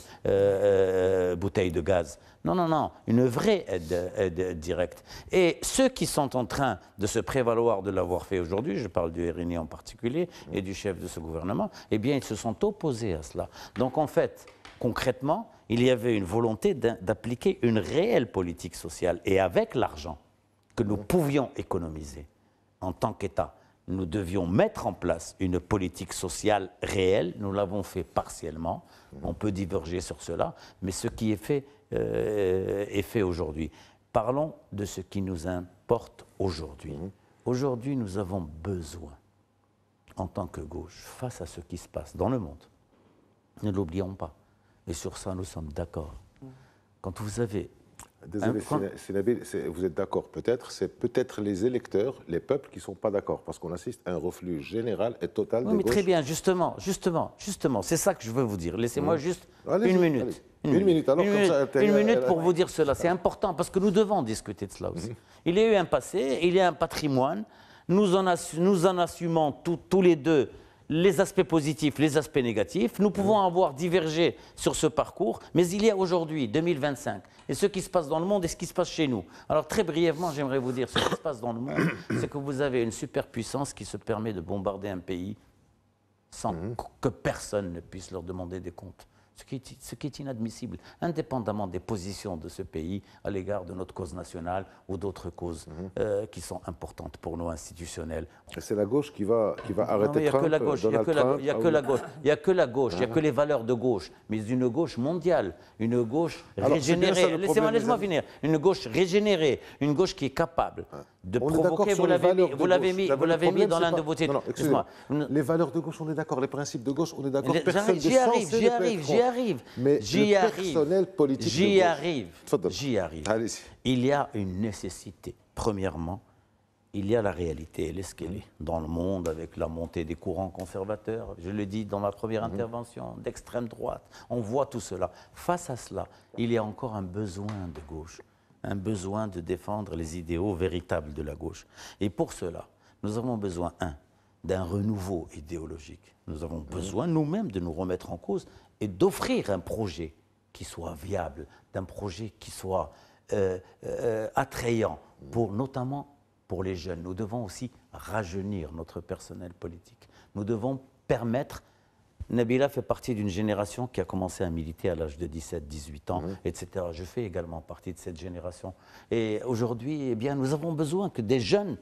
[SPEAKER 4] bouteille de gaz. Non, non, non, une vraie aide directe. Et ceux qui sont en train de se prévaloir de l'avoir fait aujourd'hui, je parle du RNI en particulier et du chef de ce gouvernement, eh bien, ils se sont opposés à cela. Donc, en fait, concrètement, il y avait une volonté d'appliquer une réelle politique sociale. Et avec l'argent que nous pouvions économiser en tant qu'État, nous devions mettre en place une politique sociale réelle. Nous l'avons fait partiellement. On peut diverger sur cela, mais ce qui est fait aujourd'hui. Parlons de ce qui nous importe aujourd'hui. Aujourd'hui, nous avons besoin, en tant que gauche, face à ce qui se passe dans le monde, ne l'oublions pas. Et sur ça, nous sommes d'accord. Quand vous avez...
[SPEAKER 1] Désolé, Nabil, vous êtes d'accord peut-être, c'est peut-être les électeurs, les peuples qui ne sont pas d'accord, parce qu'on assiste à un reflux général et total de
[SPEAKER 4] oui, mais
[SPEAKER 1] gauche.
[SPEAKER 4] très bien, justement, c'est ça que je veux vous dire. Laissez-moi juste une minute.
[SPEAKER 1] Une minute, alors comme ça...
[SPEAKER 4] Une minute pour vous dire cela, c'est important, parce que nous devons discuter de cela aussi. Il y a eu un passé, il y a un patrimoine, nous en assumons tous les deux les aspects positifs, les aspects négatifs. Nous pouvons avoir divergé sur ce parcours, mais il y a aujourd'hui, 2025, et ce qui se passe dans le monde et ce qui se passe chez nous. Alors très brièvement, j'aimerais vous dire, ce qui se passe dans le monde, c'est que vous avez une superpuissance qui se permet de bombarder un pays sans que personne ne puisse leur demander des comptes. Ce qui est inadmissible, indépendamment des positions de ce pays à l'égard de notre cause nationale ou d'autres causes qui sont importantes pour nous institutionnelles.
[SPEAKER 1] C'est la gauche qui va arrêter Trump.
[SPEAKER 4] Il n'y a que la gauche, il n'y a que la gauche, il n'y a que les valeurs de gauche, mais une gauche mondiale, une gauche régénérée. Laissez-moi finir. Une gauche régénérée, une gauche qui est capable de provoquer. Vous l'avez mis dans l'un de vos titres.
[SPEAKER 1] Excusez-moi. Les valeurs de gauche, on est d'accord. Les principes de gauche, on est d'accord. J'y arrive.
[SPEAKER 4] Il y a une nécessité. Premièrement, il y a la réalité, elle est ce qu'elle est. Dans le monde, avec la montée des courants conservateurs, je le dis dans ma première intervention, d'extrême droite, on voit tout cela. Face à cela, il y a encore un besoin de gauche, un besoin de défendre les idéaux véritables de la gauche. Et pour cela, nous avons besoin, d'un renouveau idéologique. Nous avons besoin nous-mêmes de nous remettre en cause et d'offrir un projet qui soit viable, d'un projet qui soit attrayant, notamment pour les jeunes. Nous devons aussi rajeunir notre personnel politique. Nous devons permettre... Nabila fait partie d'une génération qui a commencé à militer à l'âge de 17, 18 ans, etc. Je fais également partie de cette génération. Et aujourd'hui, eh bien, nous avons besoin que des jeunes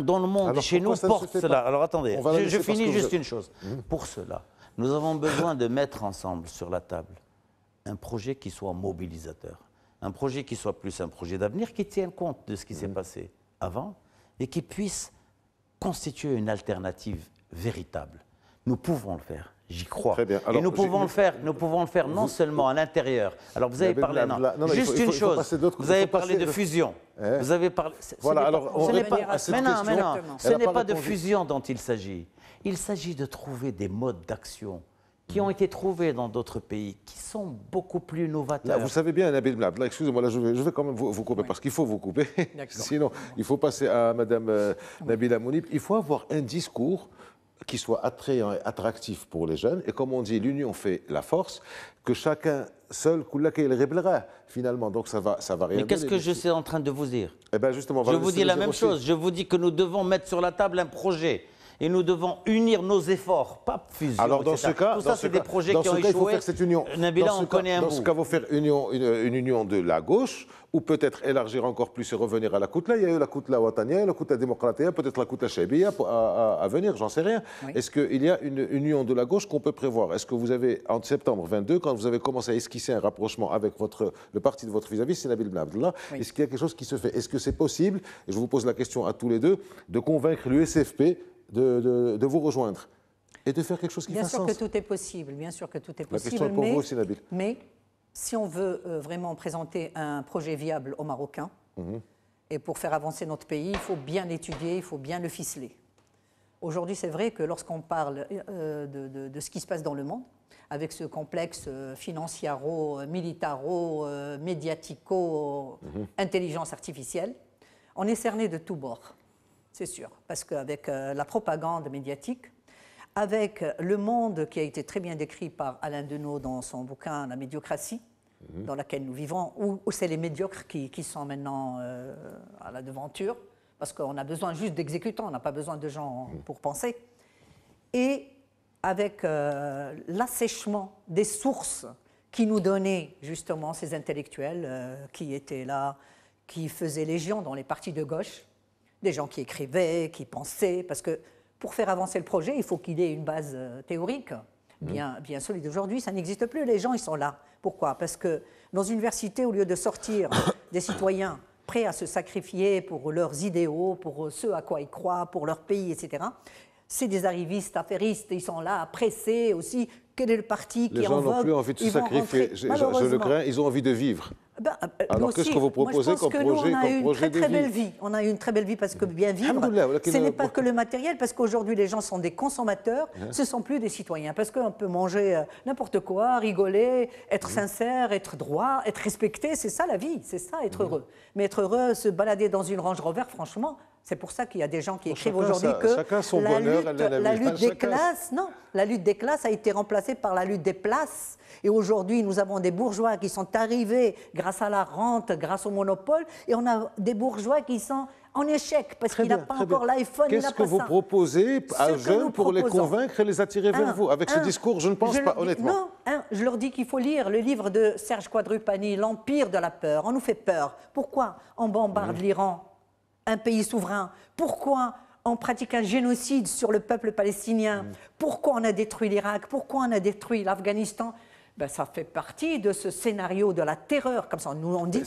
[SPEAKER 4] dans le monde, chez nous, portent cela. Alors attendez, je finis juste une chose. Pour cela, nous avons besoin de mettre ensemble sur la table un projet qui soit mobilisateur, un projet qui soit plus un projet d'avenir, qui tienne compte de ce qui s'est passé avant et qui puisse constituer une alternative véritable. Nous pouvons le faire. J'y crois.
[SPEAKER 1] Très bien. Alors,
[SPEAKER 4] et nous pouvons le faire non seulement à l'intérieur. Alors vous avez parlé, juste une chose, vous avez parlé de fusion. Vous avez parlé.
[SPEAKER 1] Voilà, alors on répond à cette question.
[SPEAKER 4] Mais non, ce n'est pas de fusion dont il s'agit. Il s'agit de trouver des modes d'action qui ont été trouvés dans d'autres pays, qui sont beaucoup plus novateurs.
[SPEAKER 1] Là, vous savez bien, Nabil Blabla, excusez-moi, là, je vais quand même vous couper, parce qu'il faut vous couper. Sinon, il faut passer à Madame Nabila Mounib. Il faut avoir un discours qui soit attrayant et attractif pour les jeunes. Et comme on dit, l'union fait la force, que chacun seul, finalement. Donc ça va rien.
[SPEAKER 4] Mais qu'est-ce que je suis en train de vous dire?
[SPEAKER 1] Eh bien justement,
[SPEAKER 4] je vous dis la même chose. Je vous dis que nous devons mettre sur la table un projet. Et nous devons unir nos efforts, pas fusion.
[SPEAKER 1] Alors dans ce cas,
[SPEAKER 4] tout ça, c'est des projets qui ont échoué.
[SPEAKER 1] Il faut faire cette union.
[SPEAKER 4] Nabila, on connaît un bout.
[SPEAKER 1] Dans ce cas, il faut faire une union de la gauche, ou peut-être élargir encore plus et revenir à la Koutla. Il y a eu la Koutla Watania, la Koutla Démocratia, peut-être la Koutla Chebia à venir, j'en sais rien. Oui. Est-ce qu'il y a une union de la gauche qu'on peut prévoir? Est-ce que vous avez, en septembre 22, quand vous avez commencé à esquisser un rapprochement avec le parti de votre vis-à-vis, c'est Nabil Blabla, est-ce qu'il y a quelque chose qui se fait? Est-ce que c'est possible, et je vous pose la question à tous les deux, de convaincre l'USFP de vous rejoindre et de faire quelque chose qui fasse sens?
[SPEAKER 2] Bien sûr que tout est possible, bien sûr que tout est possible.
[SPEAKER 1] La question est pour vous aussi, Nabil.
[SPEAKER 2] Mais si on veut vraiment présenter un projet viable aux Marocains, et pour faire avancer notre pays, il faut bien l'étudier, il faut bien le ficeler. Aujourd'hui, c'est vrai que lorsqu'on parle de ce qui se passe dans le monde, avec ce complexe financiero, militaro, médiatico, intelligence artificielle, on est cerné de tous bords. C'est sûr, parce qu'avec la propagande médiatique, avec le monde qui a été très bien décrit par Alain Deneau dans son bouquin « La médiocratie », dans laquelle nous vivons, où c'est les médiocres qui sont maintenant à la devanture, parce qu'on a besoin juste d'exécutants, on n'a pas besoin de gens pour penser. Et avec l'assèchement des sources qui nous donnaient justement ces intellectuels qui étaient là, qui faisaient légion dans les partis de gauche, des gens qui écrivaient, qui pensaient, parce que pour faire avancer le projet, il faut qu'il ait une base théorique bien solide. Aujourd'hui, ça n'existe plus, les gens, ils sont là. Pourquoi? Parce que dans une université, au lieu de sortir des citoyens prêts à se sacrifier pour leurs idéaux, pour ce à quoi ils croient, pour leur pays, etc., c'est des arrivistes, affairistes, ils sont là, pressés aussi. Quel est le parti qui est en vogue?
[SPEAKER 1] Les gens n'ont plus envie de se sacrifier, je le crains, ils ont envie de vivre. Alors qu'est-ce que vous proposez comme projet de vie?
[SPEAKER 2] On a eu une très belle vie. On a eu une très belle vie parce que bien vivre, ce n'est pas que le matériel, parce qu'aujourd'hui les gens sont des consommateurs, ce ne sont plus des citoyens. Parce qu'on peut manger n'importe quoi, rigoler, être sincère, être droit, être respecté, c'est ça la vie, c'est ça être heureux. Mais être heureux, se balader dans une Range Rover, franchement, c'est pour ça qu'il y a des gens qui écrivent aujourd'hui que la lutte des classes, non, la lutte des classes a été remplacée par la lutte des places. Et aujourd'hui, nous avons des bourgeois qui sont arrivés grâce à la rente, grâce au monopole, et on a des bourgeois qui sont en échec parce qu'il n'a pas encore l'iPhone.
[SPEAKER 1] Qu'est-ce que vous proposez à jeunes pour les convaincre et les attirer vers vous? Avec ce discours, je ne pense pas, honnêtement.
[SPEAKER 2] Non, je leur dis qu'il faut lire le livre de Serge Quadrupani, L'Empire de la peur. On nous fait peur. Pourquoi on bombarde l'Iran, un pays souverain? Pourquoi on pratique un génocide sur le peuple palestinien? Pourquoi on a détruit l'Irak? Pourquoi on a détruit l'Afghanistan? Ben, ça fait partie de ce scénario de la terreur, comme ça nous on dit.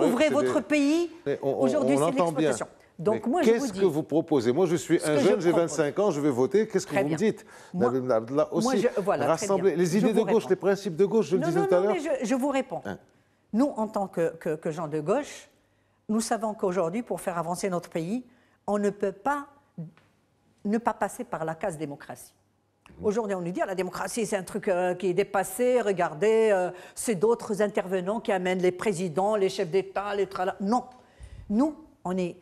[SPEAKER 2] Ouvrez votre pays. Aujourd'hui, c'est l'exploitation.
[SPEAKER 1] Donc moi, qu'est-ce que vous proposez? Moi, je suis un jeune, j'ai 25 ans, je vais voter. Qu'est-ce que vous me dites? Là aussi, rassembler les idées de gauche, les principes de gauche, je le disais tout à l'heure.
[SPEAKER 2] Non, mais je vous réponds. Nous, en tant que gens de gauche, nous savons qu'aujourd'hui, pour faire avancer notre pays, on ne peut pas ne pas passer par la case démocratie. Aujourd'hui, on nous dit la démocratie, c'est un truc qui est dépassé. Regardez, c'est d'autres intervenants qui amènent les présidents, les chefs d'État, les tralala. Non, nous, on est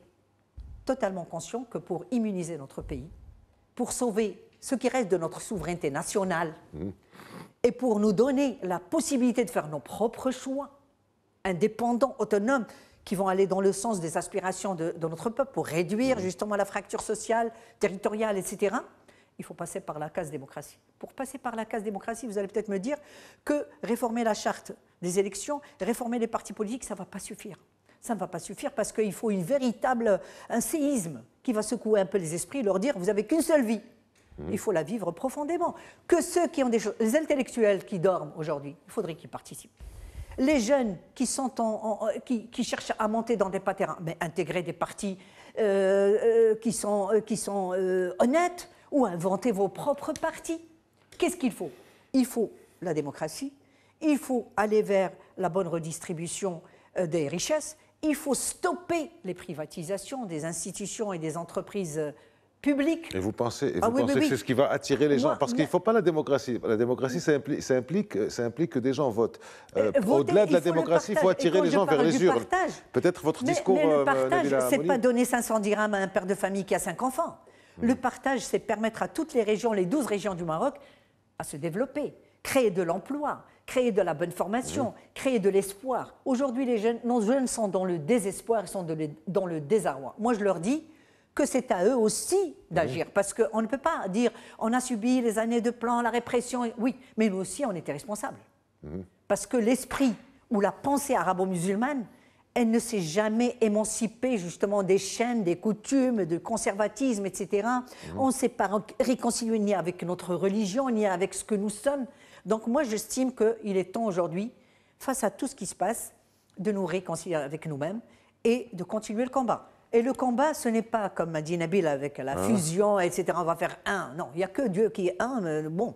[SPEAKER 2] totalement conscients que pour immuniser notre pays, pour sauver ce qui reste de notre souveraineté nationale, et pour nous donner la possibilité de faire nos propres choix, indépendants, autonomes, qui vont aller dans le sens des aspirations de notre peuple, pour réduire justement la fracture sociale, territoriale, etc., il faut passer par la case démocratie. Pour passer par la case démocratie, vous allez peut-être me dire que réformer la charte des élections, réformer les partis politiques, ça ne va pas suffire. Ça ne va pas suffire parce qu'il faut un séisme qui va secouer un peu les esprits, leur dire, vous n'avez qu'une seule vie. Il faut la vivre profondément. Que ceux qui ont des choses, les intellectuels qui dorment aujourd'hui, il faudrait qu'ils participent. Les jeunes qui cherchent à monter dans des pâterins, mais intégrer des partis qui sont honnêtes, ou inventez vos propres partis. Qu'est-ce qu'il faut? Il faut la démocratie, il faut aller vers la bonne redistribution des richesses, il faut stopper les privatisations des institutions et des entreprises publiques.
[SPEAKER 1] Et vous pensez, que c'est ce qui va attirer les gens? Parce qu'il ne faut pas la démocratie. La démocratie, ça implique que des gens votent. Au-delà de la démocratie, il faut attirer les gens vers les urnes. Peut-être votre discours...
[SPEAKER 2] Mais le partage, ce n'est pas donner 500 dirhams à un père de famille qui a 5 enfants. Le partage, c'est permettre à toutes les régions, les 12 régions du Maroc, à se développer, créer de l'emploi, créer de la bonne formation, créer de l'espoir. Aujourd'hui, nos jeunes sont dans le désespoir, ils sont dans le désarroi. Moi, je leur dis que c'est à eux aussi d'agir, parce qu'on ne peut pas dire on a subi les années de plan, la répression, oui, mais nous aussi, on était responsables. Parce que l'esprit ou la pensée arabo-musulmane, elle ne s'est jamais émancipée justement des chaînes, des coutumes, du conservatisme, etc. On ne s'est pas réconcilié ni avec notre religion, ni avec ce que nous sommes. Donc moi, j'estime qu'il est temps aujourd'hui, face à tout ce qui se passe, de nous réconcilier avec nous-mêmes et de continuer le combat. Et le combat, ce n'est pas, comme m'a dit Nabil, avec la fusion, etc., on va faire un. Non, il n'y a que Dieu qui est un. Mais bon,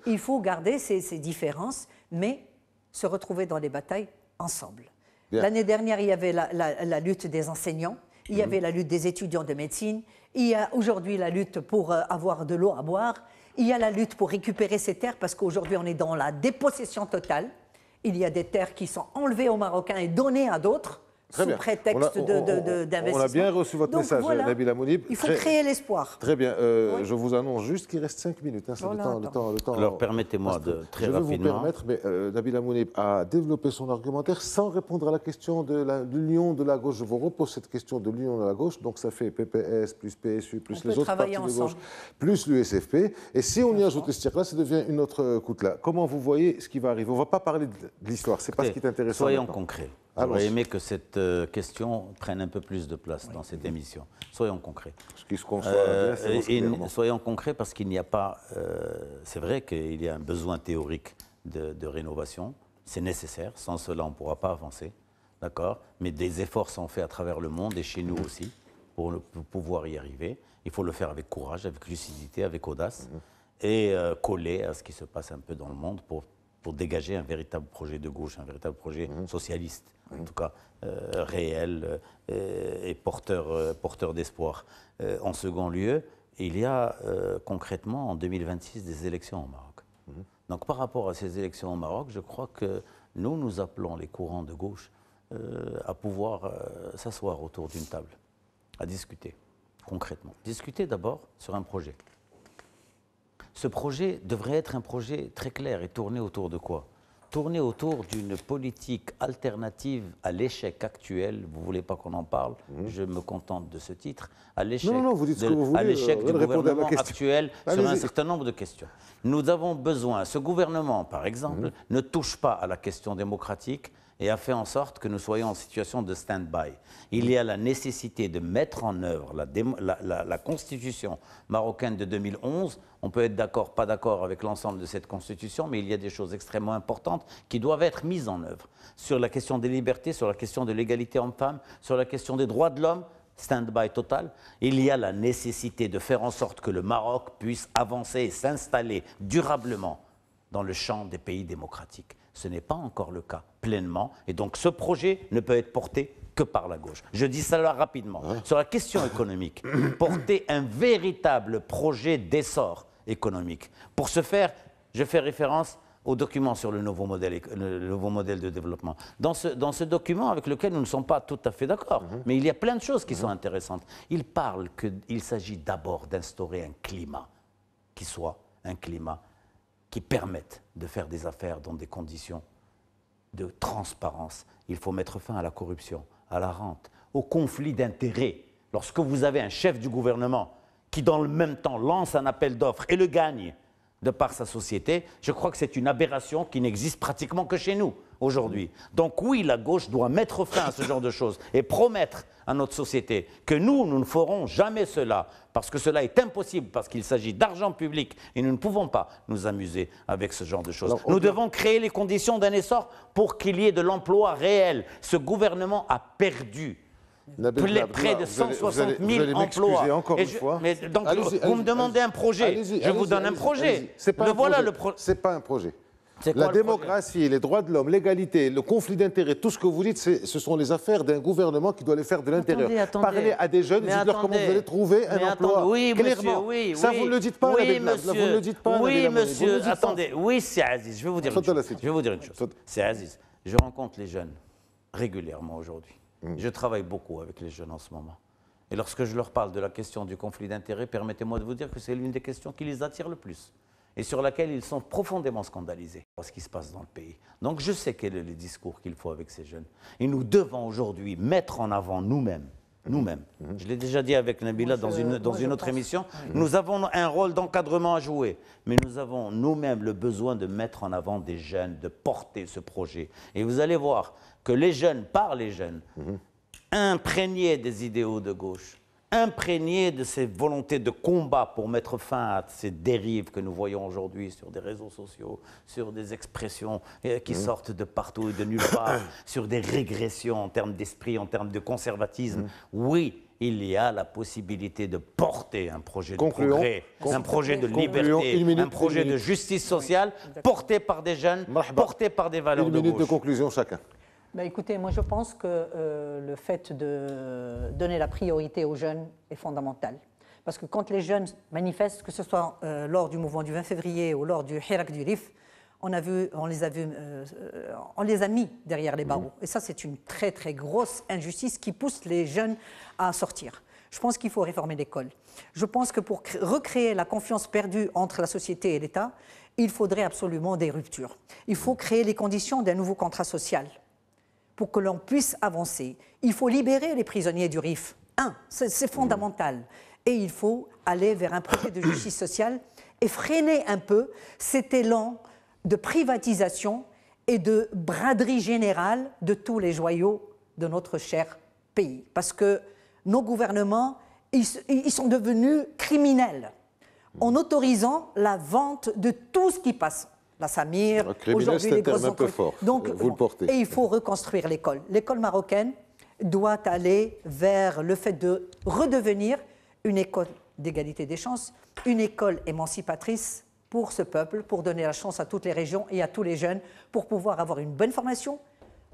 [SPEAKER 2] il faut garder ces différences, mais se retrouver dans les batailles ensemble. L'année dernière, il y avait la lutte des enseignants, il y avait la lutte des étudiants de médecine, il y a aujourd'hui la lutte pour avoir de l'eau à boire, il y a la lutte pour récupérer ces terres, parce qu'aujourd'hui, on est dans la dépossession totale. Il y a des terres qui sont enlevées aux Marocains et données à d'autres, sous prétexte d'investissement.
[SPEAKER 1] On a bien reçu votre message, voilà, Nabila Mounib.
[SPEAKER 2] Il faut créer l'espoir.
[SPEAKER 1] Très bien. Je vous annonce juste qu'il reste 5 minutes. Hein, le temps.
[SPEAKER 4] Alors, permettez-moi de très rapidement...
[SPEAKER 1] Je vais vous permettre, mais Nabila Mounib a développé son argumentaire sans répondre à la question de l'union de la gauche. Je vous repose cette question de l'union de la gauche. Donc, ça fait PPS, plus PSU, plus les autres partis de gauche, plus l'USFP. Et si on y ajoute ce tir-là, ça devient une autre coutre-là. Comment vous voyez ce qui va arriver? On ne va pas parler de l'histoire. Ce n'est pas ce qui est intéressant.
[SPEAKER 4] Soyons concrets. J'aurais aimé que cette question prenne un peu plus de place dans cette émission. Soyons concrets.
[SPEAKER 1] Ce qui se conçoit
[SPEAKER 4] soyons concrets parce qu'il n'y a pas... c'est vrai qu'il y a un besoin théorique de rénovation. C'est nécessaire. Sans cela, on ne pourra pas avancer. D'accord? Mais des efforts sont faits à travers le monde et chez nous aussi pour pouvoir y arriver. Il faut le faire avec courage, avec lucidité, avec audace et coller à ce qui se passe un peu dans le monde pour dégager un véritable projet de gauche, un véritable projet socialiste, en tout cas réel et porteur d'espoir. En second lieu, il y a concrètement en 2026 des élections au Maroc. Donc par rapport à ces élections au Maroc, je crois que nous appelons les courants de gauche à pouvoir s'asseoir autour d'une table, à discuter concrètement. Discuter d'abord sur un projet. Ce projet devrait être un projet très clair et tourner autour de quoi? Tourner autour d'une politique alternative à l'échec actuel. Vous ne voulez pas qu'on en parle? Je me contente de ce titre. À l'échec du gouvernement actuel sur un certain nombre de questions. Nous avons besoin, ce gouvernement par exemple, ne touche pas à la question démocratique et a fait en sorte que nous soyons en situation de stand-by. Il y a la nécessité de mettre en œuvre la constitution marocaine de 2011. On peut être d'accord, pas d'accord avec l'ensemble de cette constitution, mais il y a des choses extrêmement importantes qui doivent être mises en œuvre. Sur la question des libertés, sur la question de l'égalité homme-femme, sur la question des droits de l'homme, stand-by total. Il y a la nécessité de faire en sorte que le Maroc puisse avancer et s'installer durablement dans le champ des pays démocratiques. Ce n'est pas encore le cas pleinement, et donc ce projet ne peut être porté que par la gauche. Je dis ça là rapidement. Sur la question économique, porter un véritable projet d'essor économique. Pour ce faire, je fais référence au document sur le nouveau modèle de développement. Dans ce document avec lequel nous ne sommes pas tout à fait d'accord, mais il y a plein de choses qui sont intéressantes. Il parle qu'il s'agit d'abord d'instaurer un climat qui soit un climat qui permettent de faire des affaires dans des conditions de transparence. Il faut mettre fin à la corruption, à la rente, au conflit d'intérêts. Lorsque vous avez un chef du gouvernement qui, dans le même temps, lance un appel d'offres et le gagne de par sa société, je crois que c'est une aberration qui n'existe pratiquement que chez nous aujourd'hui. Donc oui, la gauche doit mettre fin à ce genre de choses et promettre à notre société que nous ne ferons jamais cela, parce que cela est impossible, parce qu'il s'agit d'argent public et nous ne pouvons pas nous amuser avec ce genre de choses. Alors, nous devons créer les conditions d'un essor pour qu'il y ait de l'emploi réel. Ce gouvernement a perdu près de 160 000 emplois.
[SPEAKER 1] Encore une fois.
[SPEAKER 4] Mais donc, vous me demandez un projet, je vous donne un projet.
[SPEAKER 1] C'est pas un projet. La démocratie, les droits de l'homme, l'égalité, le conflit d'intérêts, tout ce que vous dites, ce sont les affaires d'un gouvernement qui doit les faire de l'intérieur. Parlez à des jeunes, dites-leur comment vous allez trouver un emploi.
[SPEAKER 4] Oui,
[SPEAKER 1] clairement.
[SPEAKER 4] Monsieur, oui.
[SPEAKER 1] Ça, vous ne le dites pas,
[SPEAKER 4] oui,
[SPEAKER 1] monsieur. Vous ne le dites pas.
[SPEAKER 4] Oui, monsieur, attendez. Oui, c'est Aziz. Je vais vous dire une chose. C'est Aziz. Je rencontre les jeunes régulièrement aujourd'hui. Je travaille beaucoup avec les jeunes en ce moment. Et lorsque je leur parle de la question du conflit d'intérêts, permettez-moi de vous dire que c'est l'une des questions qui les attire le plus et sur laquelle ils sont profondément scandalisés par ce qui se passe dans le pays. Donc je sais quel est le discours qu'il faut avec ces jeunes. Et nous devons aujourd'hui mettre en avant nous-mêmes, je l'ai déjà dit avec Nabila dans une autre émission, nous avons un rôle d'encadrement à jouer, mais nous avons nous-mêmes le besoin de mettre en avant des jeunes, de porter ce projet. Et vous allez voir que les jeunes, par les jeunes, imprégnés des idéaux de gauche, imprégné de ces volontés de combat pour mettre fin à ces dérives que nous voyons aujourd'hui sur des réseaux sociaux, sur des expressions qui sortent de partout et de nulle part, sur des régressions en termes d'esprit, en termes de conservatisme. Oui, il y a la possibilité de porter un projet de progrès, un projet de liberté, un projet de justice sociale, porté par des jeunes, porté par des valeurs de gauche.
[SPEAKER 1] Une minute de conclusion chacun.
[SPEAKER 2] Bah écoutez, moi je pense que le fait de donner la priorité aux jeunes est fondamental. Parce que quand les jeunes manifestent, que ce soit lors du mouvement du 20 février ou lors du Hirak du Rif, on les a mis derrière les barreaux. Et ça, c'est une très très grosse injustice qui pousse les jeunes à sortir. Je pense qu'il faut réformer l'école. Je pense que pour recréer la confiance perdue entre la société et l'État, il faudrait absolument des ruptures. Il faut créer les conditions d'un nouveau contrat social pour que l'on puisse avancer. Il faut libérer les prisonniers du RIF. C'est fondamental. Et il faut aller vers un projet de justice sociale et freiner un peu cet élan de privatisation et de braderie générale de tous les joyaux de notre cher pays. Parce que nos gouvernements, ils sont devenus criminels en autorisant la vente de tout ce qui passe. La Samir, aujourd'hui les grosses entreprises. Donc,
[SPEAKER 1] vous le portez.
[SPEAKER 2] Et il faut reconstruire l'école. L'école marocaine doit aller vers le fait de redevenir une école d'égalité des chances, une école émancipatrice pour ce peuple, pour donner la chance à toutes les régions et à tous les jeunes, pour pouvoir avoir une bonne formation,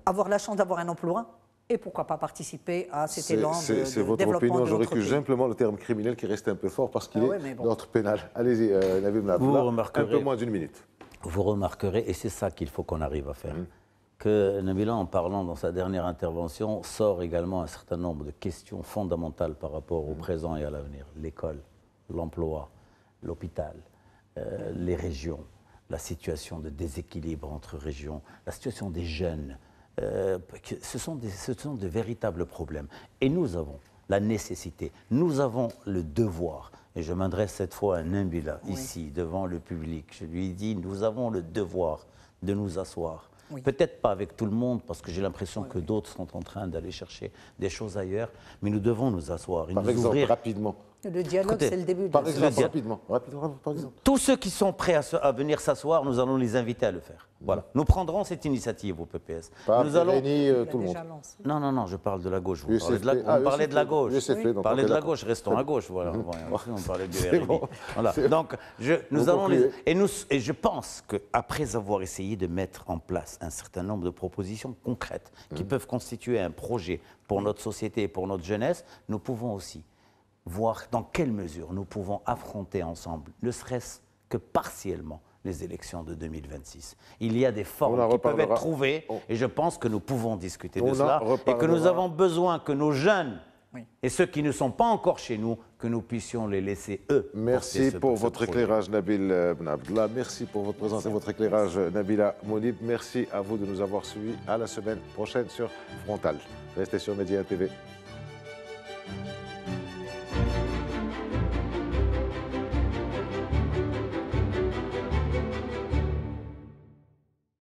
[SPEAKER 2] avoir la chance d'avoir un emploi et pourquoi pas participer à cet élan de développement.
[SPEAKER 1] C'est votre opinion, je recule simplement le terme criminel qui reste un peu fort parce qu'il est d'ordre pénal. Allez-y, Nabil Mnabla, un peu moins d'une minute.
[SPEAKER 4] Vous remarquerez, et c'est ça qu'il faut qu'on arrive à faire, que Nabila, en parlant dans sa dernière intervention, sort également un certain nombre de questions fondamentales par rapport au présent et à l'avenir. L'école, l'emploi, l'hôpital, les régions, la situation de déséquilibre entre régions, la situation des jeunes. Ce sont de véritables problèmes. Et nous avons la nécessité, nous avons le devoir. Et je m'adresse cette fois à Nabila, ici, devant le public. Je lui dis, nous avons le devoir de nous asseoir. Peut-être pas avec tout le monde, parce que j'ai l'impression que d'autres sont en train d'aller chercher des choses ailleurs, mais nous devons nous asseoir et
[SPEAKER 1] par exemple, rapidement.
[SPEAKER 2] Le dialogue, c'est le début.
[SPEAKER 1] Par exemple, rapidement, par exemple.
[SPEAKER 4] Tous ceux qui sont prêts à venir s'asseoir, nous allons les inviter à le faire. Voilà. Nous prendrons cette initiative au PPS.
[SPEAKER 1] Nous allons tout le monde.
[SPEAKER 4] Non, je parle de la gauche. Vous parlez de la gauche. Parlez de la gauche, restons à gauche. Voilà. On parlait du RNI. Voilà. Donc, nous allons et je pense qu'après avoir essayé de mettre en place un certain nombre de propositions concrètes qui peuvent constituer un projet pour notre société et pour notre jeunesse, nous pouvons aussi voir dans quelle mesure nous pouvons affronter ensemble, ne serait-ce que partiellement, les élections de 2026. Il y a des formes qui peuvent être trouvées et je pense que nous pouvons discuter de cela et que nous avons besoin que nos jeunes et ceux qui ne sont pas encore chez nous, que nous puissions les laisser, eux.
[SPEAKER 1] Merci pour votre éclairage, Nabil Mnabla. Merci pour votre présence et votre éclairage, Nabila Mounib. Merci à vous de nous avoir suivis. À la semaine prochaine sur Frontal. Restez sur Média TV.